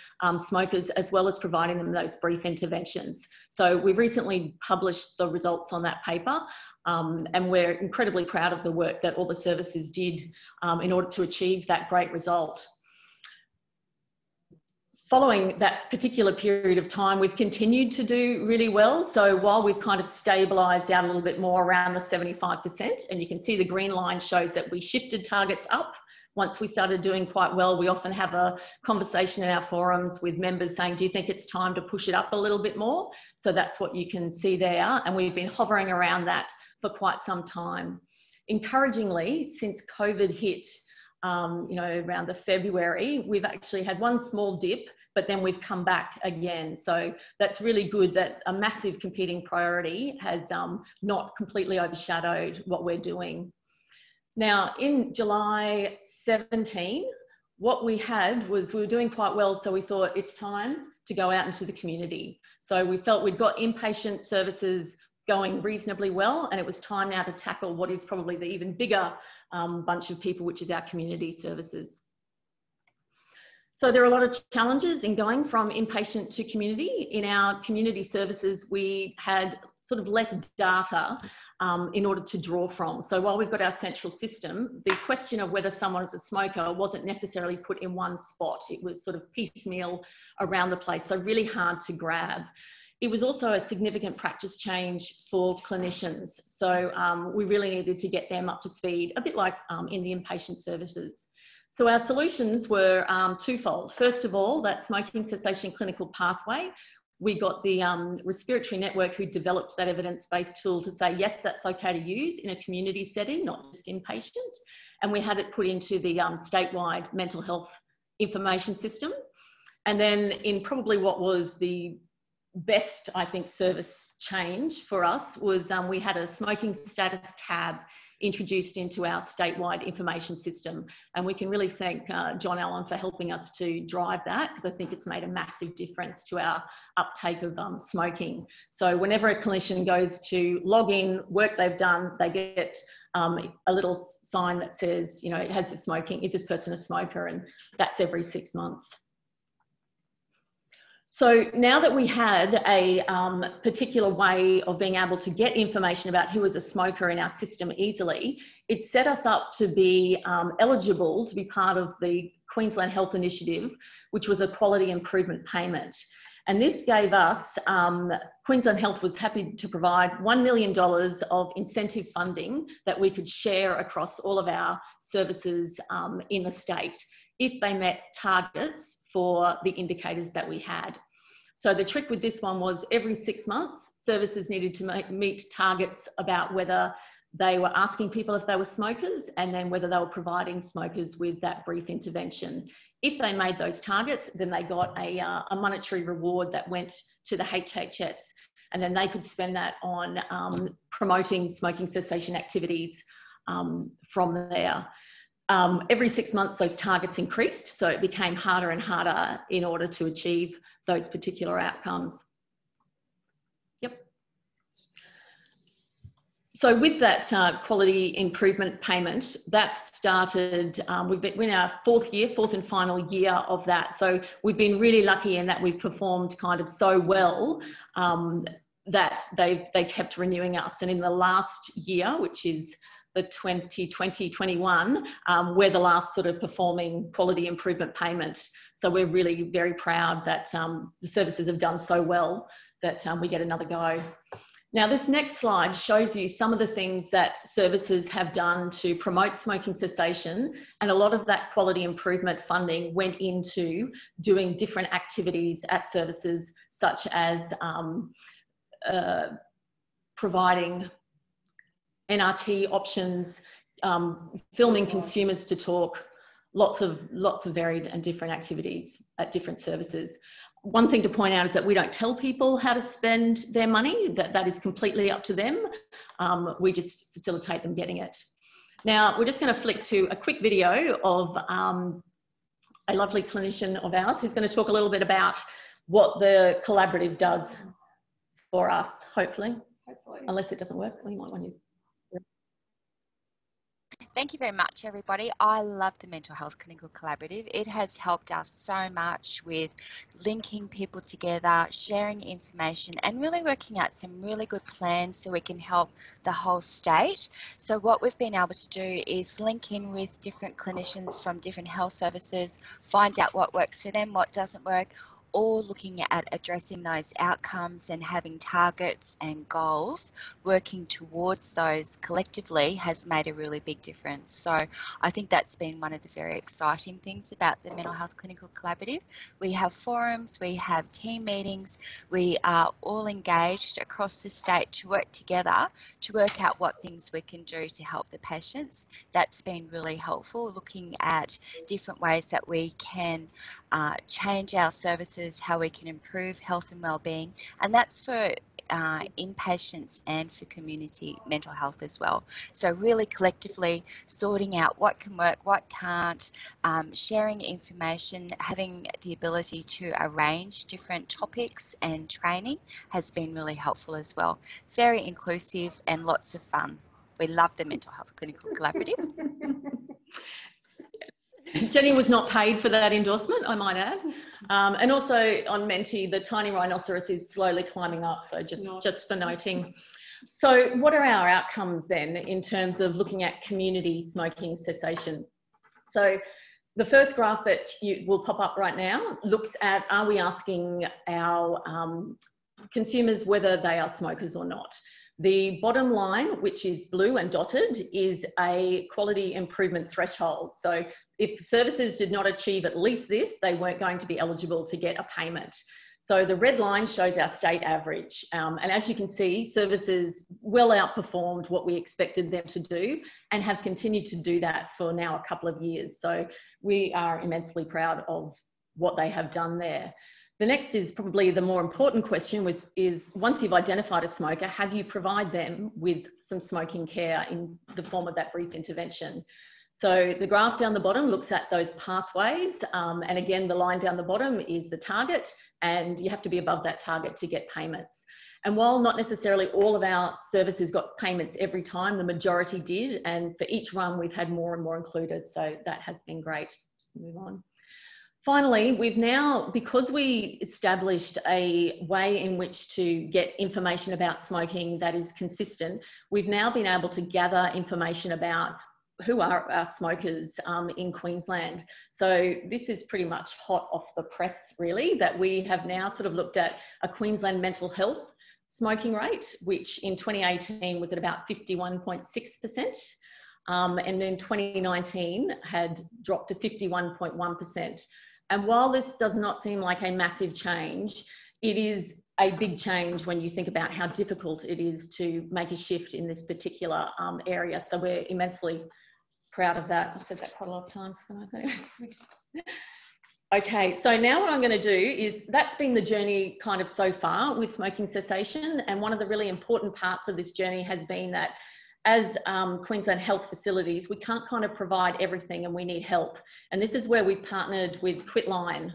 smokers as well as providing them those brief interventions. So we recently published the results on that paper. And we're incredibly proud of the work that all the services did in order to achieve that great result. Following that particular period of time, we've continued to do really well. So while we've kind of stabilised out a little bit more around the 75%, and you can see the green line shows that we shifted targets up. Once we started doing quite well, we often have a conversation in our forums with members saying, do you think it's time to push it up a little bit more? So that's what you can see there. And we've been hovering around that for quite some time. Encouragingly, since COVID hit, around the February, we've actually had one small dip, but then we've come back again. So that's really good that a massive competing priority has not completely overshadowed what we're doing. Now, in July 17, what we had was we were doing quite well, so we thought it's time to go out into the community. So we felt we'd got inpatient services going reasonably well, and it was time now to tackle what is probably the even bigger bunch of people, which is our community services. So there are a lot of challenges in going from inpatient to community. In our community services, we had sort of less data in order to draw from. So while we've got our central system, the question of whether someone is a smoker wasn't necessarily put in one spot. It was sort of piecemeal around the place, so really hard to grab. It was also a significant practice change for clinicians. So we really needed to get them up to speed, a bit like in the inpatient services. So our solutions were twofold. First of all, that smoking cessation clinical pathway. We got the respiratory network who developed that evidence-based tool to say, yes, that's okay to use in a community setting, not just inpatient. And we had it put into the statewide mental health information system. And then in probably what was the best, I think, service change for us was we had a smoking status tab introduced into our statewide information system. And we can really thank John Allen for helping us to drive that, because I think it's made a massive difference to our uptake of smoking. So whenever a clinician goes to log in, work they've done, they get a little sign that says, you know, has this smoking, is this person a smoker? And that's every 6 months. So now that we had a particular way of being able to get information about who was a smoker in our system easily, it set us up to be eligible to be part of the Queensland Health Initiative, which was a quality improvement payment. And this gave us, Queensland Health was happy to provide $1 million of incentive funding that we could share across all of our services in the state if they met targets for the indicators that we had. So the trick with this one was every 6 months, services needed to meet targets about whether they were asking people if they were smokers and then whether they were providing smokers with that brief intervention. If they made those targets, then they got a monetary reward that went to the HHS, and then they could spend that on promoting smoking cessation activities from there. Every 6 months, those targets increased, so it became harder and harder in order to achieve those particular outcomes. Yep. So with that quality improvement payment, that started, we're in our fourth and final year of that. So we've been really lucky in that we've performed kind of so well that they kept renewing us. And in the last year, which is the 2020-21, we're the last sort of performing quality improvement payment. So we're really very proud that the services have done so well that we get another go. Now, this next slide shows you some of the things that services have done to promote smoking cessation, and a lot of that quality improvement funding went into doing different activities at services, such as providing NRT options, filming consumers to talk, lots of varied and different activities at different services. One thing to point out is that we don't tell people how to spend their money, that is completely up to them. We just facilitate them getting it. Now, we're just going to flick to a quick video of a lovely clinician of ours who's going to talk a little bit about what the collaborative does for us, hopefully. Unless it doesn't work, we might want to. Thank you very much, everybody. I love the Mental Health Clinical Collaborative. It has helped us so much with linking people together, sharing information, and really working out some really good plans so we can help the whole state. So what we've been able to do is link in with different clinicians from different health services, find out what works for them, what doesn't work, all looking at addressing those outcomes and having targets and goals, working towards those collectively has made a really big difference. So I think that's been one of the very exciting things about the Mental Health Clinical Collaborative. We have forums, we have team meetings, we are all engaged across the state to work together to work out what things we can do to help the patients. That's been really helpful, looking at different ways that we can change our services, how we can improve health and wellbeing, and that's for inpatients and for community mental health as well. So really collectively sorting out what can work, what can't, sharing information, having the ability to arrange different topics and training has been really helpful as well. Very inclusive and lots of fun. We love the Mental Health Clinical Collaborative. Jenny was not paid for that endorsement, I might add. And also on Menti, the tiny rhinoceros is slowly climbing up, so just for noting. So what are our outcomes then in terms of looking at community smoking cessation? So the first graph that will pop up right now looks at, are we asking our consumers whether they are smokers or not? The bottom line, which is blue and dotted, is a quality improvement threshold. So if services did not achieve at least this, they weren't going to be eligible to get a payment. So the red line shows our state average. And as you can see, services well outperformed what we expected them to do and have continued to do that for now a couple of years. So we are immensely proud of what they have done there. The next is probably the more important question, is once you've identified a smoker, have you provided them with some smoking care in the form of that brief intervention? So the graph down the bottom looks at those pathways. And again, the line down the bottom is the target, and you have to be above that target to get payments. And while not necessarily all of our services got payments every time, the majority did. And for each run, we've had more and more included. So that has been great. Just move on. Finally, we've now, because we established a way in which to get information about smoking that is consistent, we've now been able to gather information about who are our smokers in Queensland. So this is pretty much hot off the press, really, that we have now sort of looked at a Queensland mental health smoking rate, which in 2018 was at about 51.6%. And then 2019 had dropped to 51.1%. And while this does not seem like a massive change, it is a big change when you think about how difficult it is to make a shift in this particular area. So we're immensely proud of that. I've said that quite a lot of times. Okay, so now what I'm going to do is, that's been the journey kind of so far with smoking cessation. And one of the really important parts of this journey has been that as Queensland Health Facilities, we can't kind of provide everything and we need help. And this is where we've partnered with Quitline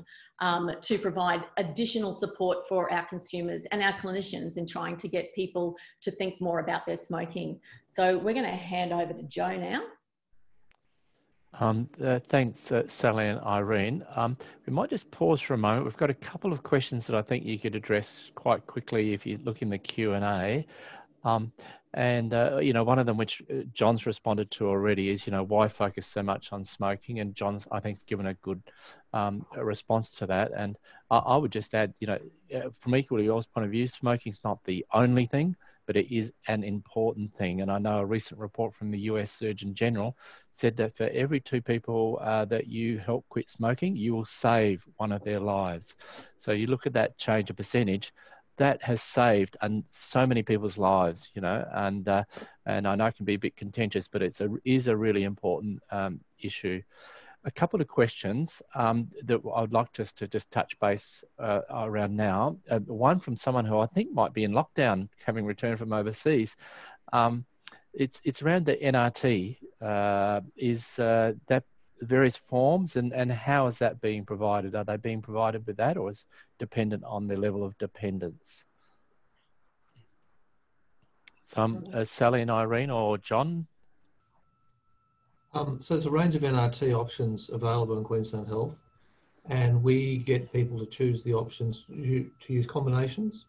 to provide additional support for our consumers and our clinicians in trying to get people to think more about their smoking. So we're going to hand over to Joe now. Thanks, Sally and Irene. We might just pause for a moment. We've got a couple of questions that I think you could address quite quickly if you look in the Q&A. You know, one of them, which John's responded to already, is, you know, why focus so much on smoking? And John's, I think, given a good response to that. And I would just add, you know, from Equally Yours point of view, smoking is not the only thing, but it is an important thing. And I know a recent report from the US Surgeon General said that for every 2 people that you help quit smoking, you will save one of their lives. So you look at that change of percentage, that has saved so many people's lives, you know, and I know it can be a bit contentious, but it is a really important issue. a couple of questions that I would like just to touch base around now. One from someone who I think might be in lockdown, having returned from overseas. It's around the NRT. Is that various forms, and how is that being provided? Are they being provided with that, or is it dependent on the level of dependence? So Sally and Irene or John? So there's a range of NRT options available in Queensland Health, and we get people to choose the options to use combinations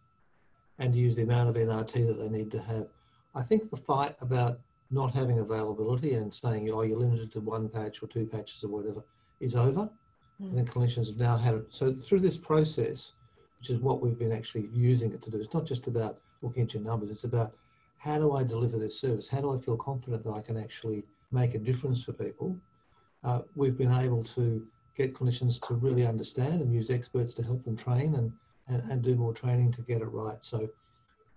and to use the amount of NRT that they need to have. I think the fight about not having availability and saying, oh, you're limited to 1 patch or 2 patches or whatever is over. I think clinicians have now had it. So through this process, which is what we've been actually using it to do, it's not just about looking at your numbers, it's about how do I deliver this service? How do I feel confident that I can actually make a difference for people? We've been able to get clinicians to really understand and use experts to help them train and do more training to get it right. So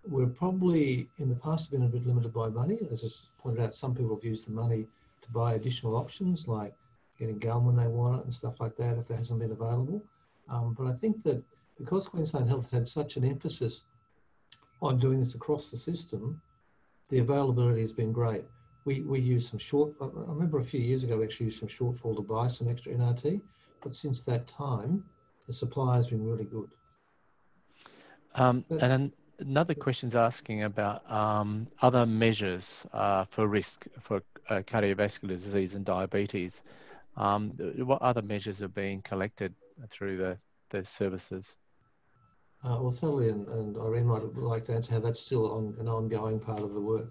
we're probably in the past been a bit limited by money. As I pointed out, some people have used the money to buy additional options like getting gum when they want it and stuff like that if it hasn't been available. But I think that because Queensland Health has had such an emphasis on doing this across the system, the availability has been great. We use some I remember a few years ago we actually used some shortfall to buy some extra NRT, but since that time, the supply has been really good. And another question's asking about other measures for risk for cardiovascular disease and diabetes. What other measures are being collected through the services? Well, Sally and Irene might like to answer how that's still an ongoing part of the work.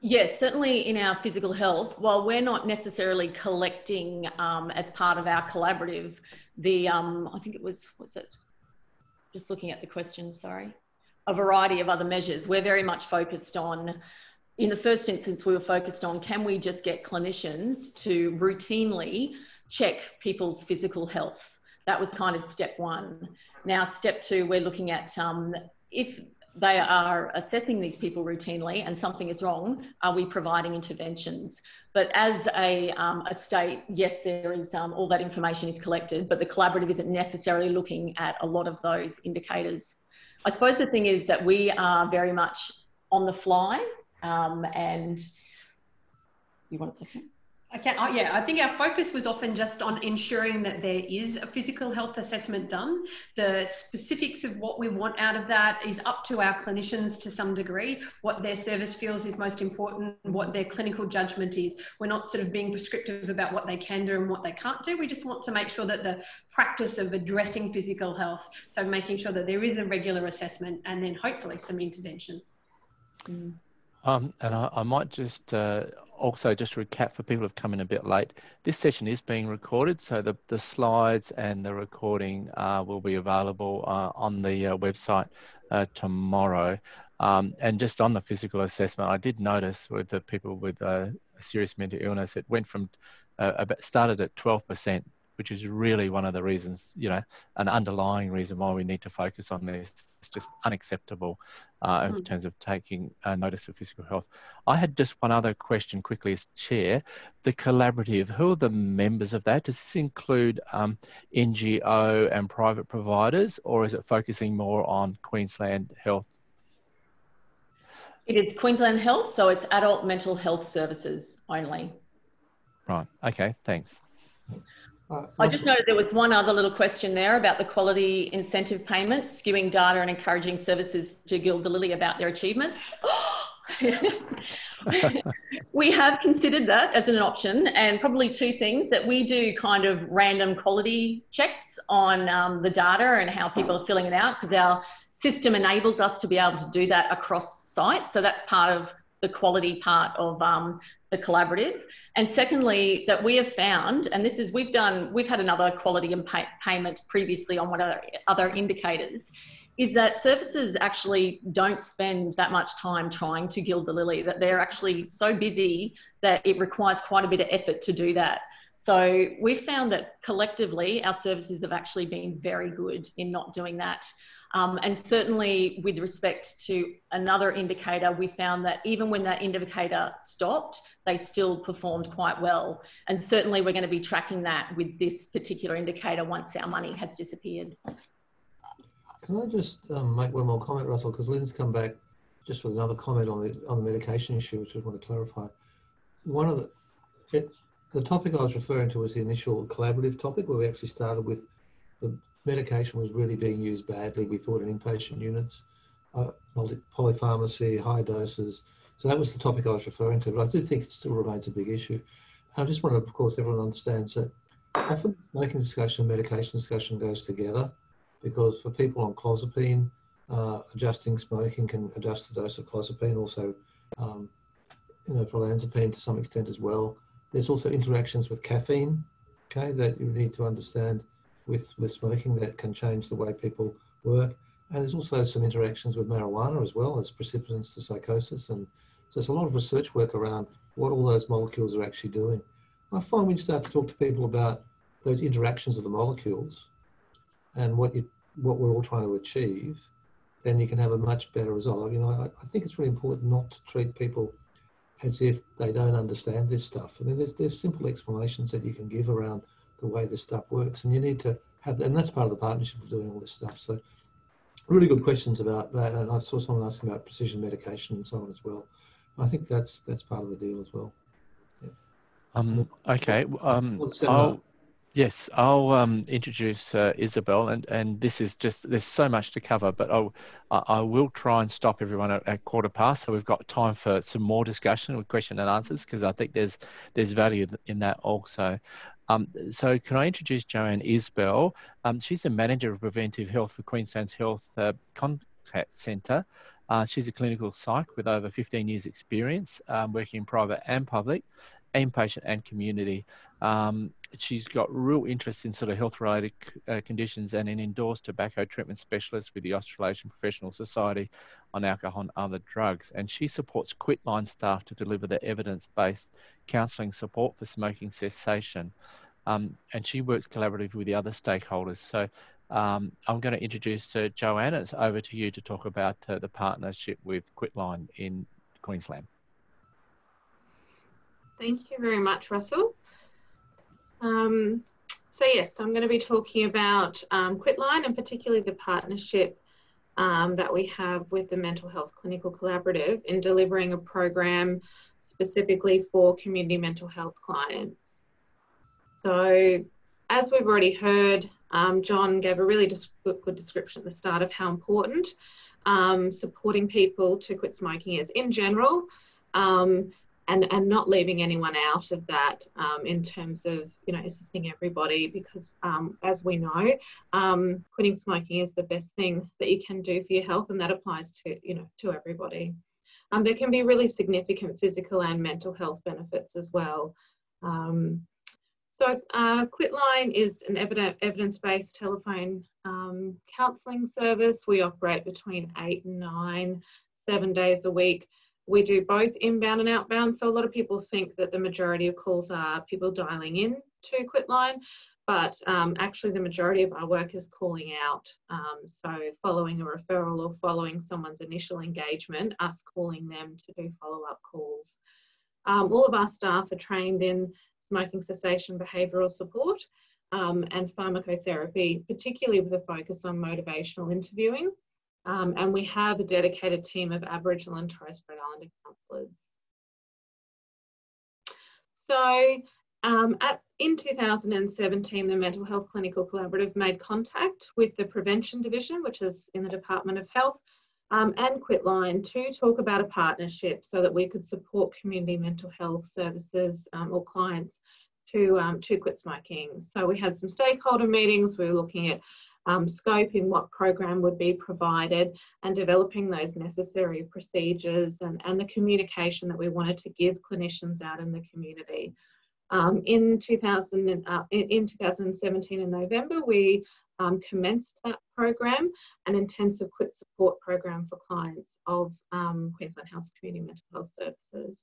Yes, certainly in our physical health, while we're not necessarily collecting as part of our collaborative, I think it was, just looking at the question, sorry, a variety of other measures. We're very much focused on, in the first instance, we were focused on, can we just get clinicians to routinely check people's physical health? That was kind of step one. Now, step two, we're looking at if they are assessing these people routinely and something is wrong, are we providing interventions? But as a state, yes, there is all that information is collected, but the collaborative isn't necessarily looking at a lot of those indicators. I suppose the thing is that we are very much on the fly, and you want to say something? Okay, yeah, I think our focus was often just on ensuring that there is a physical health assessment done. The specifics of what we want out of that is up to our clinicians to some degree, what their service feels is most important, what their clinical judgment is. We're not sort of being prescriptive about what they can do and what they can't do. We just want to make sure that the practice of addressing physical health, so making sure that there is a regular assessment and then hopefully some intervention. And I might just also just recap for people who have come in a bit late. This session is being recorded, so the slides and the recording will be available on the website tomorrow. And just on the physical assessment, I did notice with the people with a serious mental illness, it went from started at 12%, which is really one of the reasons, an underlying reason why we need to focus on this. It's just unacceptable in terms of taking notice of physical health. I had just one other question quickly as chair. The collaborative, who are the members of that? Does this include NGO and private providers, or is it focusing more on Queensland Health? It is Queensland Health, so it's adult mental health services only. Right, okay, thanks. I just noted there was one other little question there about the quality incentive payments, skewing data and encouraging services to gild the lily about their achievements. We have considered that as an option, and probably two things: that we do kind of random quality checks on the data and how people are filling it out, because our system enables us to be able to do that across sites. So that's part of the quality part of the collaborative. And secondly, that we have found, and this is, we've had another quality and payment previously on what are other indicators, is that services actually don't spend that much time trying to gild the lily, that they're actually so busy that it requires quite a bit of effort to do that. So we've found that collectively our services have actually been very good in not doing that. And certainly with respect to another indicator, we found that even when that indicator stopped, they still performed quite well. And certainly we're going to be tracking that with this particular indicator once our money has disappeared. Can I just make one more comment, Russell, because Lynn's come back just with another comment on the medication issue, which I want to clarify. One of the topic I was referring to was the initial collaborative topic, where we actually started with the medication was really being used badly. We thought in inpatient units, polypharmacy, high doses. So that was the topic I was referring to, but I do think it still remains a big issue. And I just want to, of course, everyone understands that often smoking discussion and medication discussion goes together, because for people on clozapine, adjusting smoking can adjust the dose of clozapine, also for olanzapine to some extent as well. There's also interactions with caffeine, okay, that you need to understand with smoking that can change the way people work. And there's also some interactions with marijuana as well as precipitants to psychosis. And so there's a lot of research work around what all those molecules are actually doing. I find when you start to talk to people about those interactions of the molecules and what we're all trying to achieve, then you can have a much better result. I think it's really important not to treat people as if they don't understand this stuff. I mean, there's simple explanations that you can give around the way this stuff works, and you need to have that, and that's part of the partnership of doing all this stuff. So really good questions about that, and I saw someone asking about precision medication and so on as well. I think that's part of the deal as well. Yeah. Okay. I'll introduce Isabel, and this is just, there's so much to cover, but I will try and stop everyone at 1:15, so we've got time for some more discussion with question and answers, because I think there's value in that also. So can I introduce Joanne Isbell? She's the Manager of Preventive Health for Queensland's Health Contact Centre. She's a clinical psych with over 15 years experience working in private and public, inpatient and community. She's got real interest in sort of health-related conditions and an endorsed tobacco treatment specialist with the Australasian Professional Society on Alcohol and Other Drugs. And she supports Quitline staff to deliver the evidence-based counselling support for smoking cessation. And she works collaboratively with the other stakeholders. So I'm going to introduce Joanne. It's over to you to talk about the partnership with Quitline in Queensland. Thank you very much, Russell. So yes, I'm going to be talking about Quitline, and particularly the partnership that we have with the Mental Health Clinical Collaborative in delivering a program specifically for community mental health clients. So as we've already heard, John gave a really good description at the start of how important supporting people to quit smoking is in general, and not leaving anyone out of that in terms of, assisting everybody, because as we know, quitting smoking is the best thing that you can do for your health, and that applies to, to everybody. There can be really significant physical and mental health benefits as well. So Quitline is an evidence-based telephone counselling service. We operate between 8 and 9, 7 days a week. We do both inbound and outbound. So a lot of people think that the majority of calls are people dialing in to Quitline, but actually the majority of our work is calling out. So following a referral or following someone's initial engagement, us calling them to do follow-up calls. All of our staff are trained in smoking cessation behavioural support and pharmacotherapy, particularly with a focus on motivational interviewing. And we have a dedicated team of Aboriginal and Torres Strait Islander counsellors. So in 2017, the Mental Health Clinical Collaborative made contact with the Prevention Division, which is in the Department of Health, and Quitline to talk about a partnership so that we could support community mental health services or clients to quit smoking. So we had some stakeholder meetings. We were looking at scoping what program would be provided and developing those necessary procedures and the communication that we wanted to give clinicians out in the community. In 2017 in November, we commenced that program, an intensive quit support program for clients of Queensland Health Community Mental Health Services.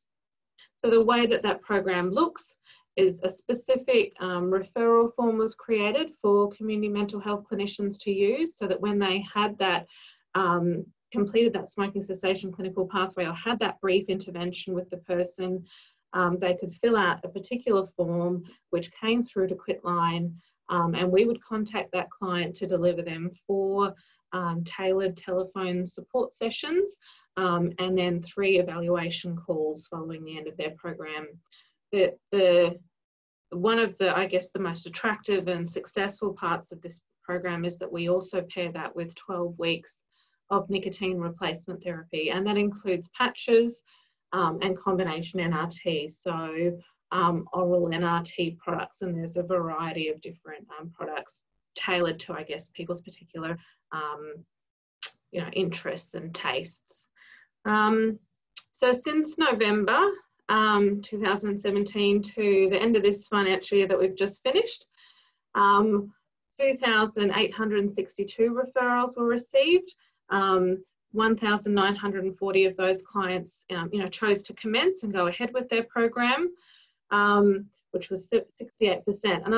So the way that program looks is a specific referral form was created for community mental health clinicians to use, so that when they had that completed that smoking cessation clinical pathway or had that brief intervention with the person, they could fill out a particular form which came through to Quitline, and we would contact that client to deliver them 4 tailored telephone support sessions, and then 3 evaluation calls following the end of their program. One of the, I guess, the most attractive and successful parts of this program is that we also pair that with 12 weeks of nicotine replacement therapy, and that includes patches and combination NRT, so oral NRT products, and there's a variety of different products tailored to, I guess, people's particular you know, interests and tastes. So since November 2017 to the end of this financial year that we've just finished, 2,862 referrals were received. 1,940 of those clients, you know, chose to commence and go ahead with their program, which was 68%. And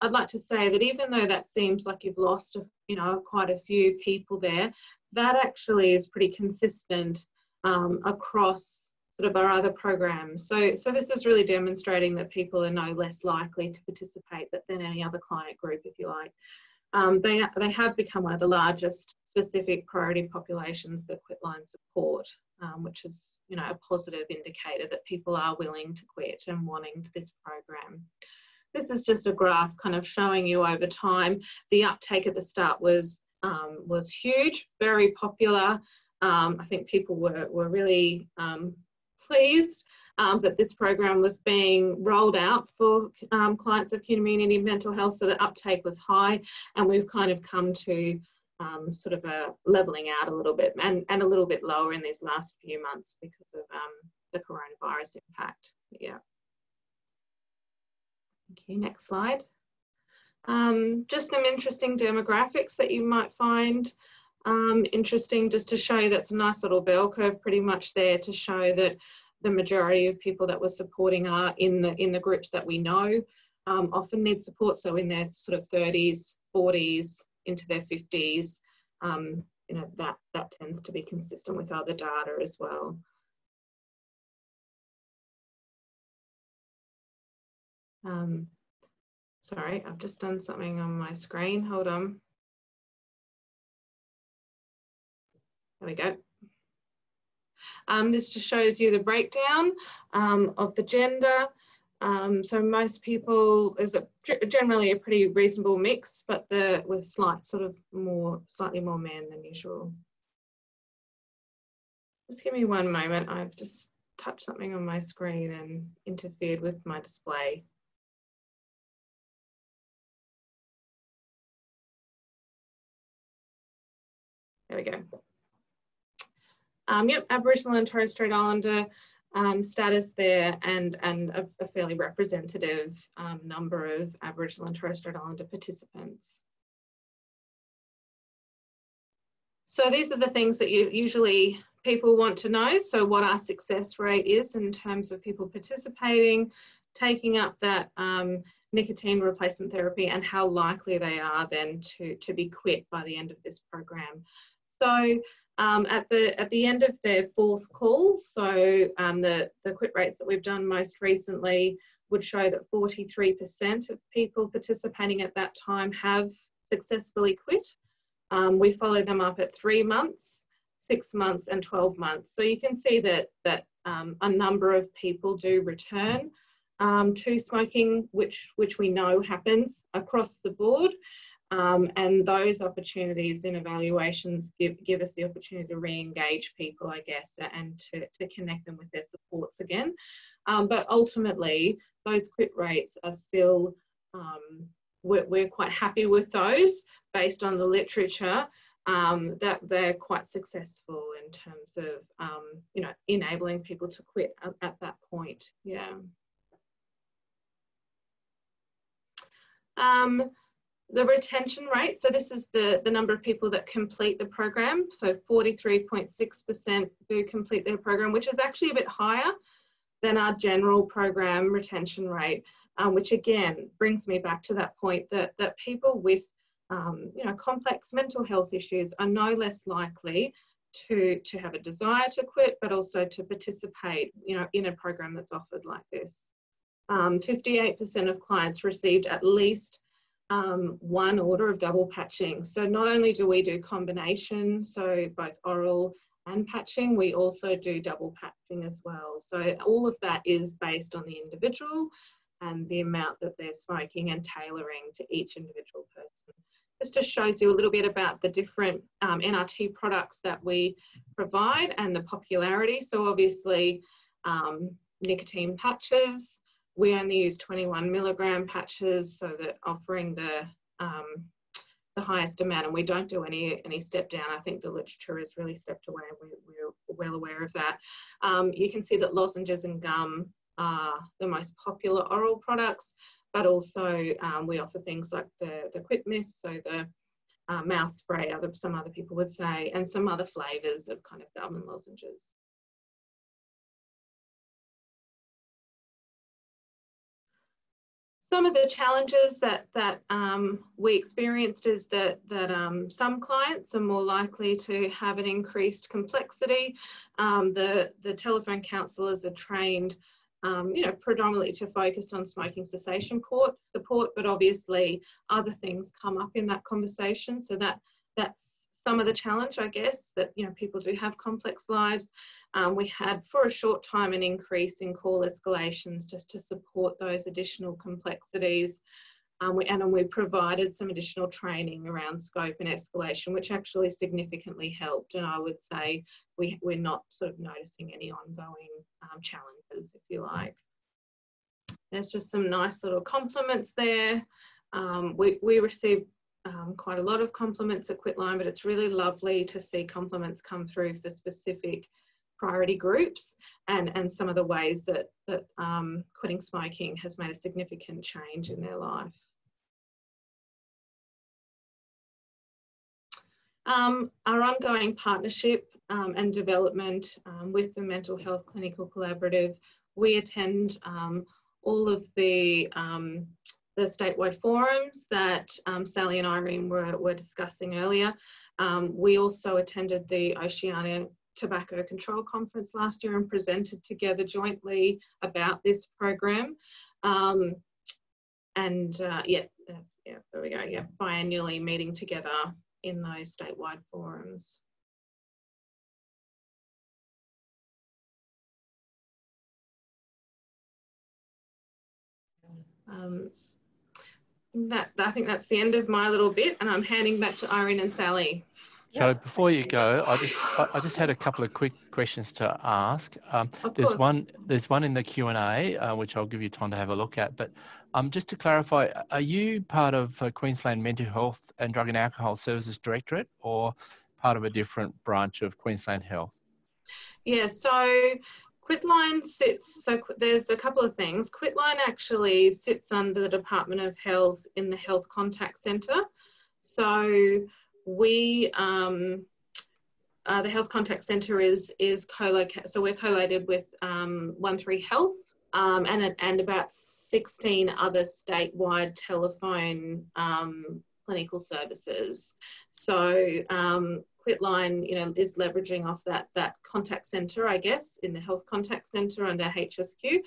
I'd like to say that even though that seems like you've lost, you know, quite a few people there, that actually is pretty consistent across sort of our other programs. So this is really demonstrating that people are no less likely to participate than any other client group, if you like. They have become one of the largest specific priority populations that Quitline support, which is, you know, a positive indicator that people are willing to quit and wanting this program. This is just a graph kind of showing you over time. The uptake at the start was huge, very popular. I think people were really pleased that this program was being rolled out for clients of community mental health, so the uptake was high, and we've kind of come to sort of a levelling out a little bit and a little bit lower in these last few months because of the coronavirus impact. Yeah. Okay, next slide. Just some interesting demographics that you might find interesting, just to show you that's a nice little bell curve pretty much there to show that the majority of people that we're supporting are in the groups that we know often need support, so in their sort of 30s, 40s, into their 50s. You know, that tends to be consistent with other data as well. Sorry, I've just done something on my screen. Hold on. There we go. This just shows you the breakdown of the gender. So most people, is generally a pretty reasonable mix, but with slightly more men than usual. Just give me one moment. I've just touched something on my screen and interfered with my display. There we go. Yep, Aboriginal and Torres Strait Islander status there, and a fairly representative number of Aboriginal and Torres Strait Islander participants. So these are the things that usually people want to know. So what our success rate is in terms of people participating, taking up that nicotine replacement therapy, and how likely they are then to be quit by the end of this program. So at the end of their 4th call, so the quit rates that we've done most recently would show that 43% of people participating at that time have successfully quit. We follow them up at 3 months, 6 months and 12 months. So you can see that a number of people do return to smoking, which we know happens across the board. And those opportunities in evaluations give us the opportunity to re-engage people, I guess, and to connect them with their supports again. But ultimately, those quit rates are still, we're quite happy with those based on the literature, that they're quite successful in terms of, you know, enabling people to quit at that point. Yeah. The retention rate, so this is the number of people that complete the program. So 43.6% do complete their program, which is actually a bit higher than our general program retention rate, which again brings me back to that point that people with you know, complex mental health issues are no less likely to have a desire to quit, but also to participate, you know, in a program that's offered like this. 58% of clients received at least one order of double patching. So not only do we do combination, so both oral and patching, we also do double patching as well. So all of that is based on the individual and the amount that they're smoking and tailoring to each individual person. This just shows you a little bit about the different NRT products that we provide and the popularity. So obviously nicotine patches, we only use 21 milligram patches, so that offering the highest amount, and we don't do any step down. I think the literature is really stepped away. We're well aware of that. You can see that lozenges and gum are the most popular oral products, but also we offer things like the Quit Mist, so the mouth spray, some other people would say, and some other flavours of kind of gum and lozenges. Some of the challenges that we experienced is that some clients are more likely to have an increased complexity. The telephone counsellors are trained, you know, predominantly to focus on smoking cessation support, but obviously other things come up in that conversation. So that's some of the challenge, I guess, that, you know, people do have complex lives. We had for a short time an increase in call escalations just to support those additional complexities. And we provided some additional training around scope and escalation, which actually significantly helped. And I would say we're not sort of noticing any ongoing challenges, if you like. There's just some nice little compliments there. We received quite a lot of compliments at Quitline, but it's really lovely to see compliments come through for specific priority groups and some of the ways that quitting smoking has made a significant change in their life. Our ongoing partnership and development with the Mental Health Clinical Collaborative, we attend all of the statewide forums that Sally and Irene were discussing earlier. We also attended the Oceania Tobacco Control Conference last year and presented together jointly about this program. Yeah, there we go, yeah, biannually meeting together in those statewide forums. I think that's the end of my little bit, and I'm handing back to Irene and Sally. So before you go, I just had a couple of quick questions to ask. There's one in the Q&A, which I'll give you time to have a look at. But just to clarify, are you part of Queensland Mental Health and Drug and Alcohol Services Directorate, or part of a different branch of Queensland Health? Yeah, so Quitline sits, so there's a couple of things. Quitline actually sits under the Department of Health in the Health Contact Centre. So we, the Health Contact Centre is co-located, so we're collated with 13 Health and about 16 other statewide telephone clinical services. So Quitline, you know, is leveraging off that contact centre, I guess, in the Health Contact Centre under HSQ.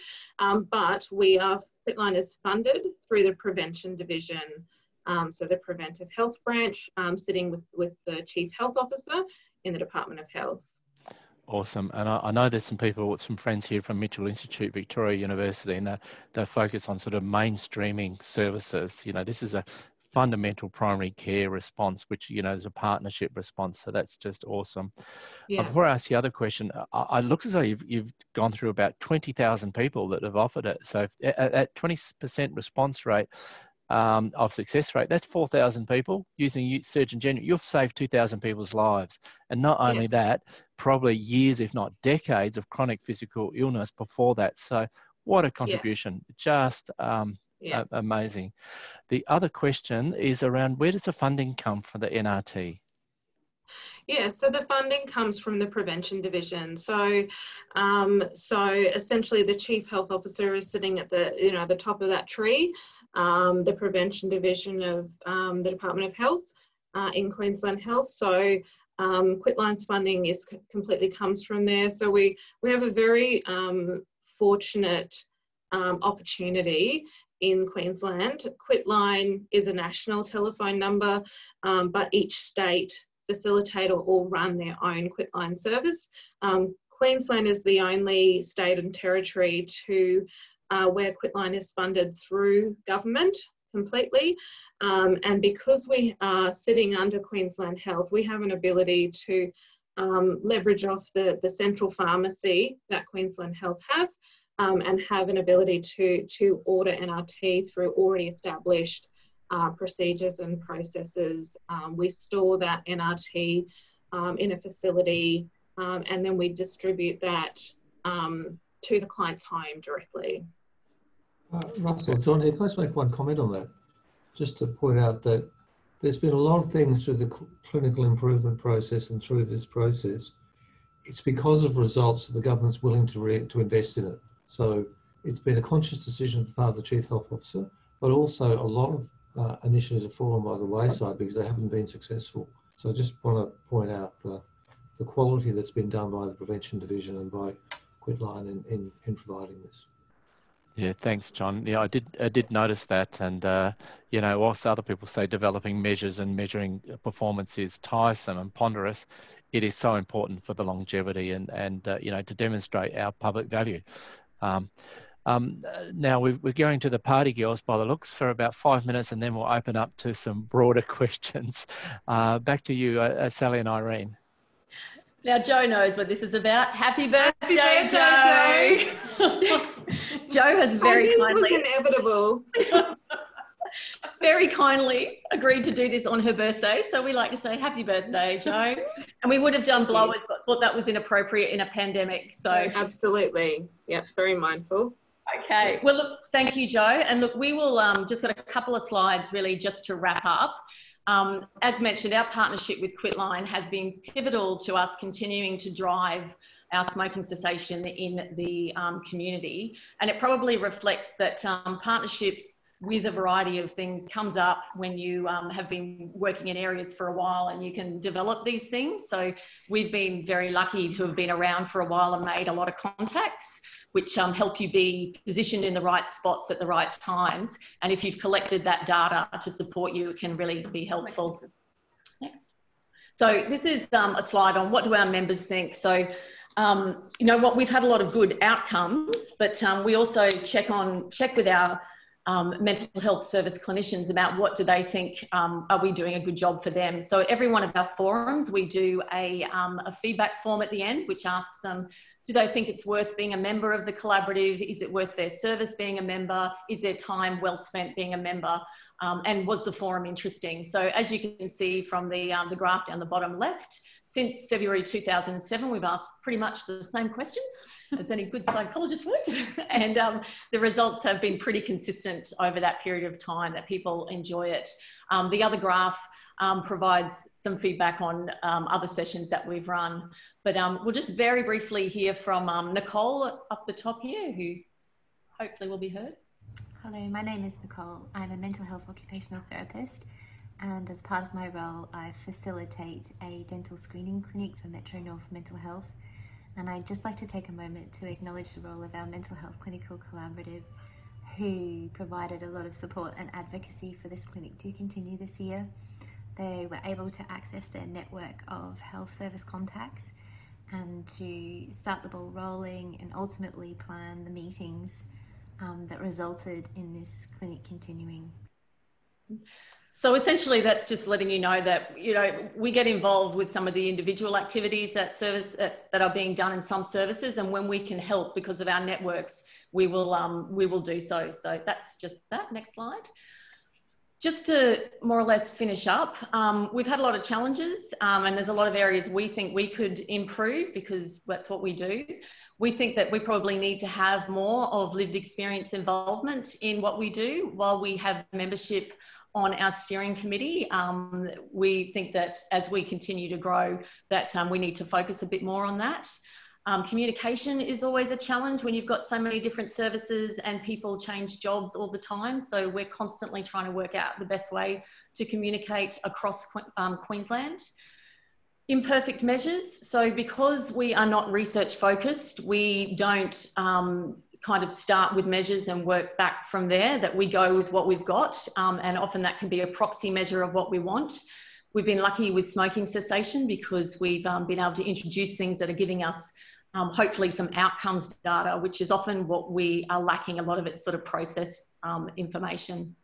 But Quitline is funded through the Prevention Division. So the Preventive Health Branch, sitting with the Chief Health Officer in the Department of Health. Awesome. And I know there's some friends here from Mitchell Institute, Victoria University, and they focus on sort of mainstreaming services. You know, this is a fundamental primary care response, which, you know, is a partnership response. So that's just awesome. Yeah. Before I ask the other question, it looks as though you've gone through about 20,000 people that have offered it. So at 20% response rate, of success rate, that's 4,000 people using Surgeon General. You've saved 2,000 people's lives. And not only that, probably years, if not decades, of chronic physical illness before that. So what a contribution. Just amazing. The other question is around, where does the funding come from the NRT? Yeah, so the funding comes from the prevention division. So, essentially, the chief health officer is sitting at the the top of that tree. The prevention division of the Department of Health in Queensland Health. So, Quitline's funding completely comes from there. So we have a very fortunate opportunity in Queensland. Quitline is a national telephone number, but each state facilitator all run their own Quitline service. Queensland is the only state and territory where Quitline is funded through government completely. And because we are sitting under Queensland Health, we have an ability to leverage off the central pharmacy that Queensland Health have, and have an ability to order NRT through already established procedures and processes. We store that NRT in a facility, and then we distribute that to the client's home directly. Russell, John here, can I just make one comment on that? Just to point out that there's been a lot of things through the clinical improvement process and through this process. It's because of results that the government's willing to invest in it. So it's been a conscious decision on the part of the Chief Health Officer, but also a lot of initiatives have fallen by the wayside because they haven't been successful. So I just want to point out the quality that's been done by the Prevention Division and by Quitline in providing this. Yeah, thanks, John. Yeah, I did notice that, and whilst other people say developing measures and measuring performance is tiresome and ponderous, it is so important for the longevity and to demonstrate our public value. Now we're going to the party girls by the looks for about 5 minutes, and then we'll open up to some broader questions. Back to you, Sally and Irene. Now, Joe knows what this is about. Happy birthday, Joe! Joe has very kindly... This was inevitable. Very kindly agreed to do this on her birthday. So we like to say happy birthday, Joe. And we would have done blowers, but thought that was inappropriate in a pandemic. So absolutely. Yep, very mindful. Okay. Well, look, thank you, Joe. And look, we will just got a couple of slides really just to wrap up. As mentioned, our partnership with Quitline has been pivotal to us continuing to drive our smoking cessation in the community. And it probably reflects that partnerships with a variety of things comes up when you have been working in areas for a while and you can develop these things. So we've been very lucky to have been around for a while and made a lot of contacts, which help you be positioned in the right spots at the right times. And if you've collected that data to support you, it can really be helpful. Next. So this is a slide on what do our members think. So, you know what, we've had a lot of good outcomes, but we also check with our mental health service clinicians about what do they think, are we doing a good job for them. So at every one of our forums, we do a feedback form at the end, which asks them, do they think it's worth being a member of the collaborative? Is it worth their service being a member? Is their time well spent being a member? And was the forum interesting? So as you can see from the graph down the bottom left, since February 2007, we've asked pretty much the same questions as any good psychologist would. And the results have been pretty consistent over that period of time that people enjoy it. The other graph provides some feedback on other sessions that we've run. But we'll just very briefly hear from Nicole up the top here, who hopefully will be heard. Hello, my name is Nicole. I'm a mental health occupational therapist, and as part of my role, I facilitate a dental screening clinic for Metro North Mental Health. And I'd just like to take a moment to acknowledge the role of our mental health clinical collaborative, who provided a lot of support and advocacy for this clinic to continue this year. They were able to access their network of health service contacts and to start the ball rolling and ultimately plan the meetings that resulted in this clinic continuing. So essentially that's just letting you know that, you know, we get involved with some of the individual activities that are being done in some services, and when we can help because of our networks, we will do so. So that's just that. Next slide. Just to more or less finish up, we've had a lot of challenges and there's a lot of areas we think we could improve because that's what we do. We think that we probably need to have more of lived experience involvement in what we do. While we have membership on our steering committee. We think that as we continue to grow, that we need to focus a bit more on that. Communication is always a challenge when you've got so many different services and people change jobs all the time. So we're constantly trying to work out the best way to communicate across Queensland. Imperfect measures. So because we are not research focused, we don't kind of start with measures and work back from there, that we go with what we've got. And often that can be a proxy measure of what we want. We've been lucky with smoking cessation because we've been able to introduce things that are giving us hopefully some outcomes data, which is often what we are lacking. A lot of it's sort of processed information.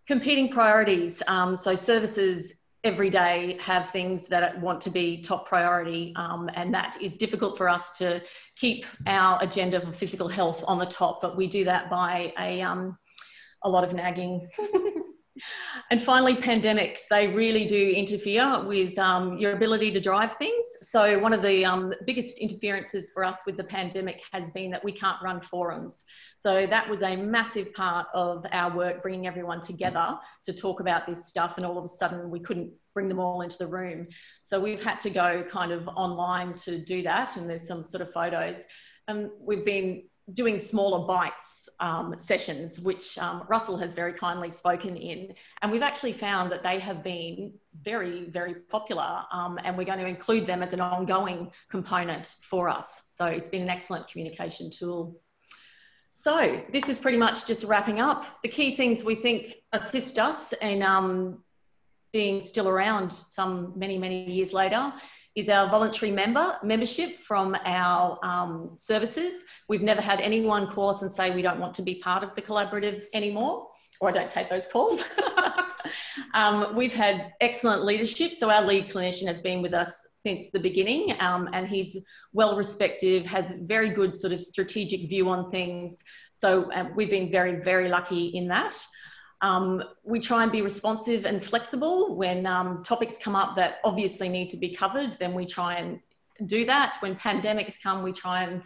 Competing priorities. So services every day have things that want to be top priority, and that is difficult for us to keep our agenda for physical health on the top, but we do that by a lot of nagging. And finally, pandemics, they really do interfere with your ability to drive things. So one of the biggest interferences for us with the pandemic has been that we can't run forums. So that was a massive part of our work, bringing everyone together to talk about this stuff, and all of a sudden we couldn't bring them all into the room. So we've had to go kind of online to do that, and there's some sort of photos. We've been doing smaller bites sessions, which Russell has very kindly spoken in, and we've actually found that they have been very, very popular, and we're going to include them as an ongoing component for us. So it's been an excellent communication tool. So this is pretty much just wrapping up. The key things we think assist us in being still around some many years later is our voluntary membership from our services. We've never had anyone call us and say we don't want to be part of the collaborative anymore, or I don't take those calls. We've had excellent leadership. So our lead clinician has been with us since the beginning, and he's well respected, has very good sort of strategic view on things. So we've been very, very lucky in that. We try and be responsive and flexible. When topics come up that obviously need to be covered, then we try and do that. When pandemics come, we try and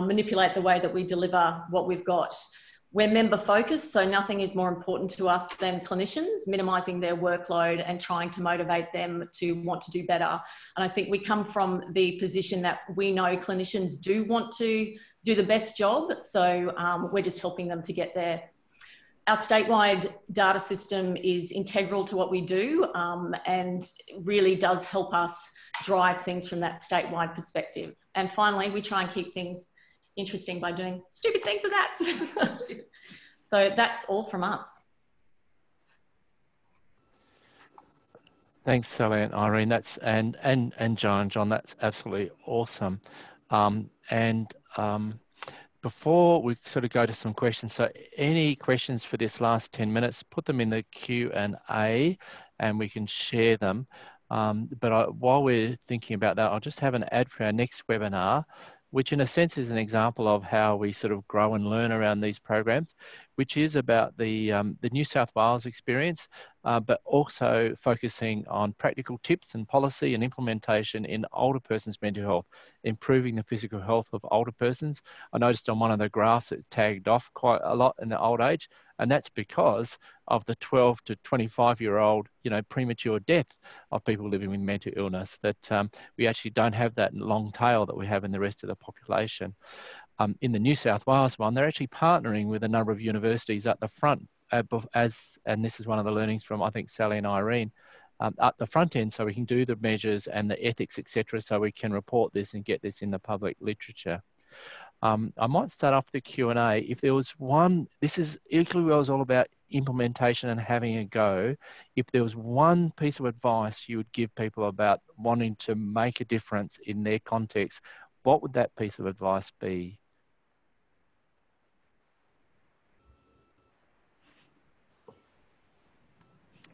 manipulate the way that we deliver what we've got. We're member focused, so nothing is more important to us than clinicians, minimising their workload and trying to motivate them to want to do better. And I think we come from the position that we know clinicians do want to do the best job, so we're just helping them to get there. Our statewide data system is integral to what we do, and really does help us drive things from that statewide perspective. And finally, we try and keep things interesting by doing stupid things with that. So that's all from us. Thanks, Sally and Irene. That's and John, that's absolutely awesome. Before we sort of go to some questions, so any questions for this last 10 minutes, put them in the Q&A and we can share them. While we're thinking about that, I'll just have an ad for our next webinar, which in a sense is an example of how we sort of grow and learn around these programs, which is about the New South Wales experience, but also focusing on practical tips and policy and implementation in older persons' mental health, improving the physical health of older persons. I noticed on one of the graphs it tagged off quite a lot in the old age, and that's because of the 12 to 25-year-old, premature death of people living with mental illness, that we actually don't have that long tail that we have in the rest of the population. In the New South Wales one, they're actually partnering with a number of universities at the front, and this is one of the learnings from, I think, Sally and Irene, at the front end, so we can do the measures and the ethics, etc., so we can report this and get this in the public literature. I might start off the Q&A. If there was one, this is equally well as all about implementation and having a go. If there was one piece of advice you would give people about wanting to make a difference in their context, what would that piece of advice be?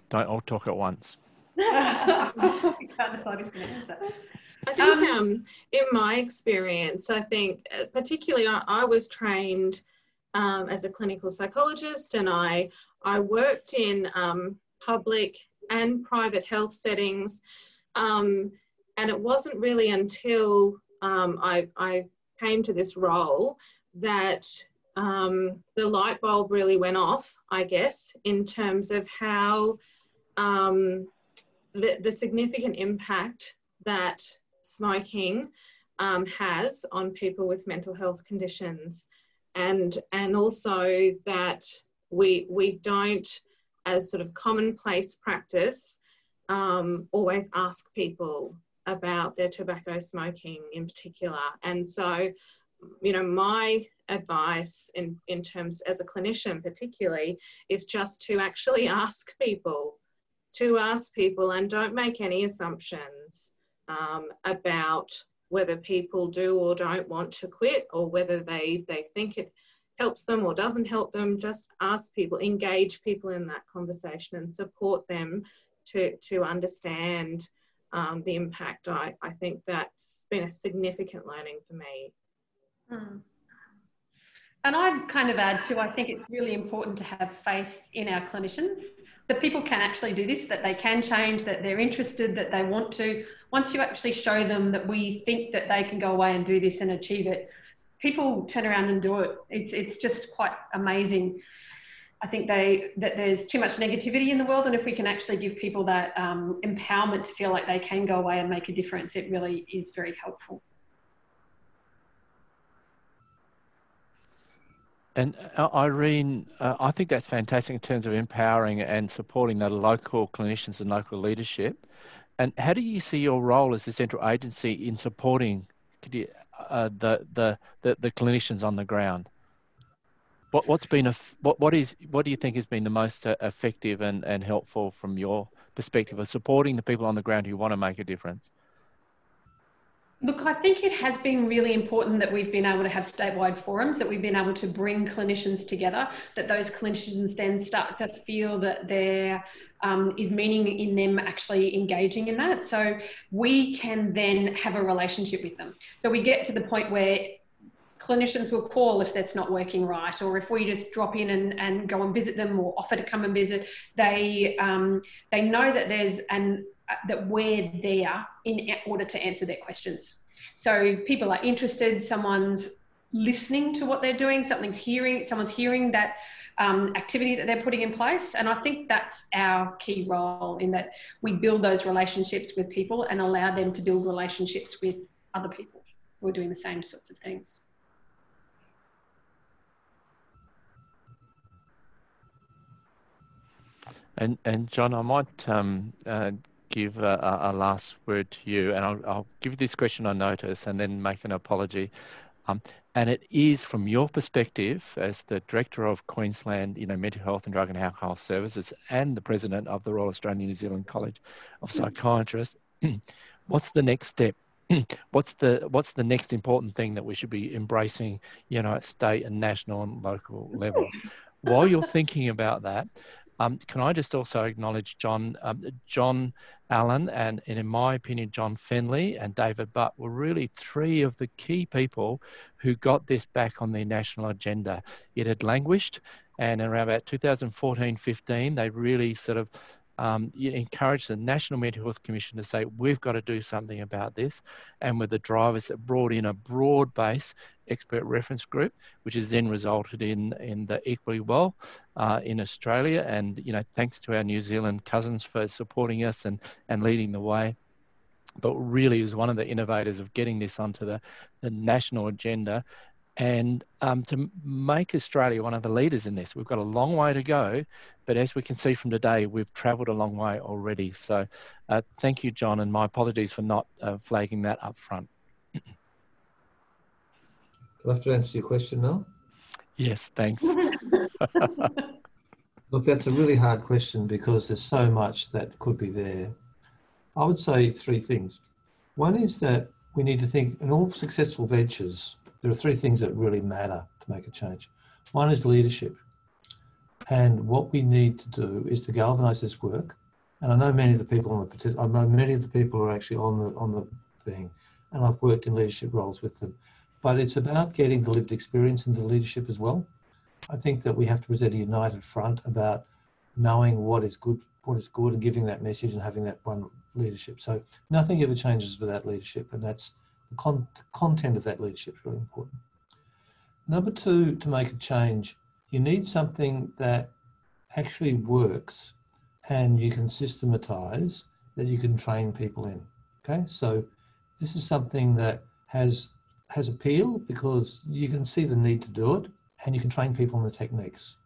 Don't all talk at once. I think in my experience, I think particularly I was trained as a clinical psychologist, and I worked in public and private health settings, and it wasn't really until I came to this role that the light bulb really went off, I guess, in terms of how the significant impact that smoking has on people with mental health conditions, and also that we don't, as sort of commonplace practice, always ask people about their tobacco smoking in particular. And so, you know, my advice in terms as a clinician particularly is just to actually ask people and don't make any assumptions about whether people do or don't want to quit, or whether they think it helps them or doesn't help them. Just ask people, engage people in that conversation and support them to understand the impact. I think that's been a significant learning for me. And I'd kind of add too, I think it's really important to have faith in our clinicians, that people can actually do this, that they can change, that they're interested, that they want to. Once you actually show them that we think that they can go away and do this and achieve it, people turn around and do it. It's just quite amazing. I think that there's too much negativity in the world, and if we can actually give people that empowerment to feel like they can go away and make a difference, it really is very helpful. And Irene, I think that's fantastic in terms of empowering and supporting the local clinicians and local leadership. And how do you see your role as the central agency in supporting the clinicians on the ground? What do you think has been the most effective and helpful from your perspective of supporting the people on the ground who want to make a difference? Look, I think it has been really important that we've been able to have statewide forums, that we've been able to bring clinicians together, that those clinicians then start to feel that there is meaning in them actually engaging in that. So we can then have a relationship with them. So we get to the point where clinicians will call if that's not working right, or if we just drop in and go and visit them or offer to come and visit, they know that that we're there in order to answer their questions. So people are interested, someone's listening to what they're doing, someone's hearing that activity that they're putting in place. And I think that's our key role, in that we build those relationships with people and allow them to build relationships with other people who are doing the same sorts of things. And John, I might give a last word to you, and I'll give this question on notice and then make an apology. And it is, from your perspective as the Director of Queensland, Mental Health and Drug and Alcohol Services, and the President of the Royal Australian New Zealand College of Psychiatrists, what's the next step? What's the next important thing that we should be embracing, at state and national and local levels? While you're thinking about that, can I just also acknowledge John Allen and in my opinion, John Fenley and David Butt were really three of the key people who got this back on their national agenda. It had languished, and around about 2014-15, they really sort of encouraged the National Mental Health Commission to say, we've got to do something about this. And with the drivers that brought in a broad-based expert reference group, which has then resulted in the Equally Well in Australia. And, thanks to our New Zealand cousins for supporting us and leading the way. But really is one of the innovators of getting this onto the national agenda, and to make Australia one of the leaders in this. We've got a long way to go, but as we can see from today, we've travelled a long way already. So thank you, John, and my apologies for not flagging that up front. Do I have to answer your question now? Yes, thanks. Look, that's a really hard question because there's so much that could be there. I would say three things. One is that we need to think, in all successful ventures, there are three things that really matter to make a change. One is leadership. And what we need to do is to galvanise this work. And I know many of the people are actually on the thing, and I've worked in leadership roles with them. But it's about getting the lived experience into leadership as well. I think that we have to present a united front about knowing what is good, and giving that message and having that one leadership. So nothing ever changes without leadership, and that's the content of that leadership is really important. Number two, to make a change, you need something that actually works and you can systematize, that you can train people in. Okay, so this is something that has appeal because you can see the need to do it and you can train people on the techniques.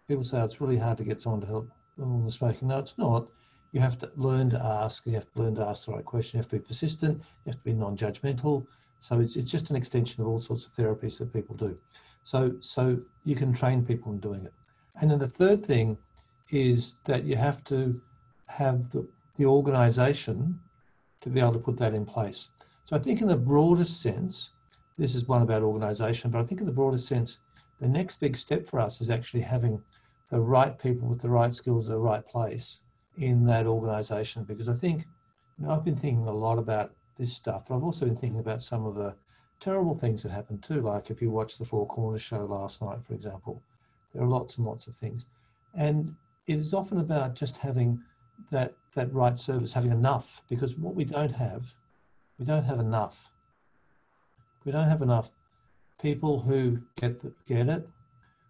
People say it's really hard to get someone to help on the smoking. No, it's not. You have to learn to ask. You have to learn to ask the right question. You have to be persistent. You have to be non-judgmental. So it's just an extension of all sorts of therapies that people do. So you can train people in doing it. And then the third thing is that you have to have the organisation to be able to put that in place. So I think in the broadest sense, this is one about organisation, but I think in the broadest sense, the next big step for us is actually having the right people with the right skills at the right place in that organisation. Because I think, I've been thinking a lot about this stuff, but I've also been thinking about some of the terrible things that happen too. Like if you watched the Four Corners show last night, for example, there are lots and lots of things. And it is often about just having that right service, having enough, because what we don't have enough. We don't have enough people who get it.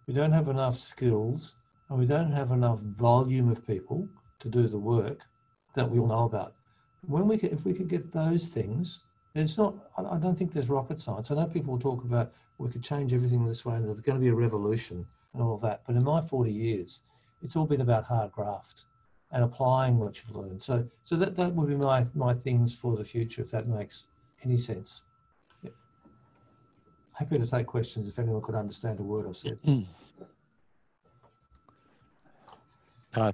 We don't have enough skills, and we don't have enough volume of people to do the work that we all know about. If we could get those things, it's not, I don't think there's rocket science. I know people will talk about we could change everything this way and there's going to be a revolution and all of that. But in my 40 years, it's all been about hard graft and applying what you've learned. So that would be my things for the future, if that makes any sense. Yeah. Happy to take questions if anyone could understand a word I've said.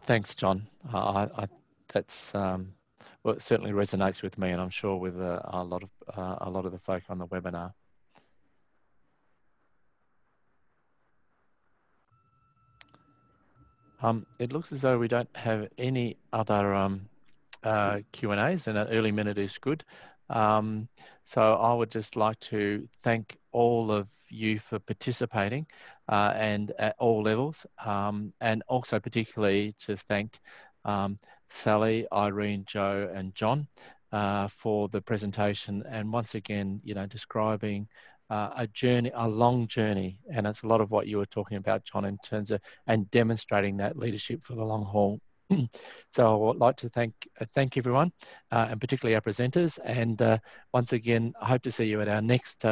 Thanks, John. That's well, it certainly resonates with me, and I'm sure with a lot of the folk on the webinar. It looks as though we don't have any other Q&As, and an early minute is good. So I would just like to thank all of you for participating and at all levels, and also particularly to thank Sally, Irene, Joe and John for the presentation, and once again, describing a long journey, and it's a lot of what you were talking about, John, in terms of and demonstrating that leadership for the long haul. So I would like to thank everyone, and particularly our presenters. And once again, I hope to see you at our next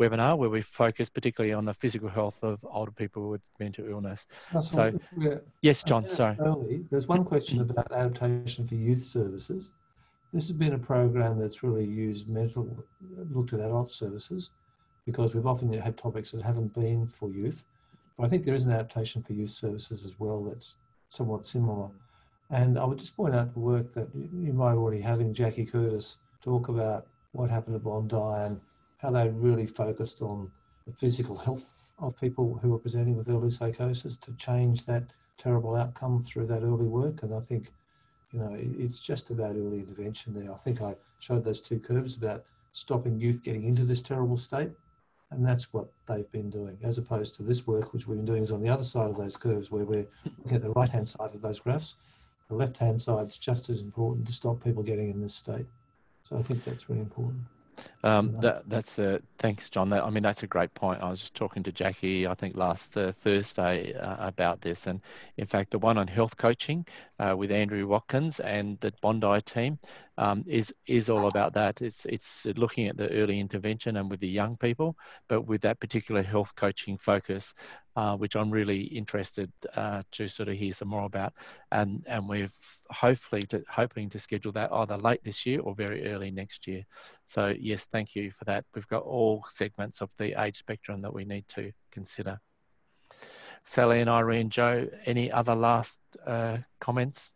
webinar, where we focus particularly on the physical health of older people with mental illness. Russell, so, yes, John, sorry. There's one question about adaptation for youth services. This has been a program that's really looked at adult services, because we've often had topics that haven't been for youth. But I think there is an adaptation for youth services as well that's somewhat similar. And I would just point out the work that you might already having Jackie Curtis talk about what happened at Bondi and how they really focused on the physical health of people who are presenting with early psychosis to change that terrible outcome through that early work. And I think, it's just about early intervention there. I think I showed those two curves about stopping youth getting into this terrible state. And that's what they've been doing, as opposed to this work, which we've been doing is on the other side of those curves, where we're looking at the right-hand side of those graphs. The left-hand side is just as important to stop people getting in this state. So I think that's really important. Thanks, John. That's a great point. I was just talking to Jackie, I think last Thursday about this, and in fact, the one on health coaching with Andrew Watkins and the Bondi team is all about that. It's looking at the early intervention and with the young people, but with that particular health coaching focus, which I'm really interested to sort of hear some more about, and we're hoping to schedule that either late this year or very early next year. So yes, thank you for that. We've got all segments of the age spectrum that we need to consider. Sally and Irene, Joe, any other last comments?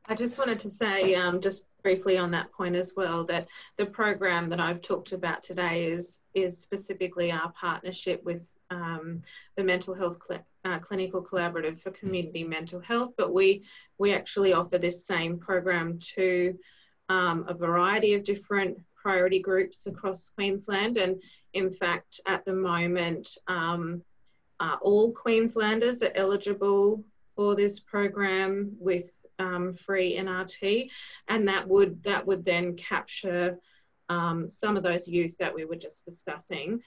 I just wanted to say, just briefly on that point as well, that the program that I've talked about today is specifically our partnership with the Mental Health Clinical Collaborative for Community Mental Health, but we actually offer this same program to a variety of different priority groups across Queensland, and in fact at the moment all Queenslanders are eligible for this program with free NRT, and that would then capture some of those youth that we were just discussing,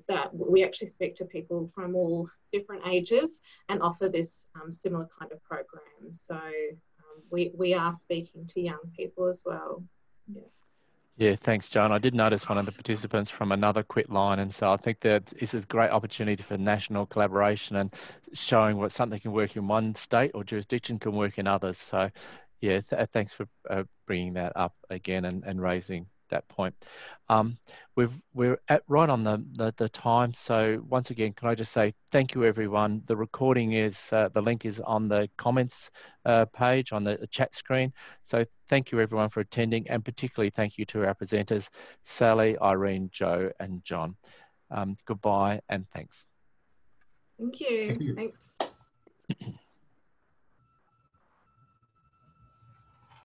that we actually speak to people from all different ages and offer this similar kind of program. So we are speaking to young people as well. Yeah. Yeah, thanks, Joan. I did notice one of the participants from another Quitline, and so I think that this is a great opportunity for national collaboration and showing what something can work in one state or jurisdiction can work in others. So, yeah, thanks for bringing that up again and raising that point. We're at right on the time. So once again, can I just say thank you, everyone. The recording is, the link is on the comments page on the chat screen. So thank you, everyone, for attending, and particularly thank you to our presenters, Sally, Irene, Joe, and John. Goodbye and thanks. Thank you. Thank you. Thanks.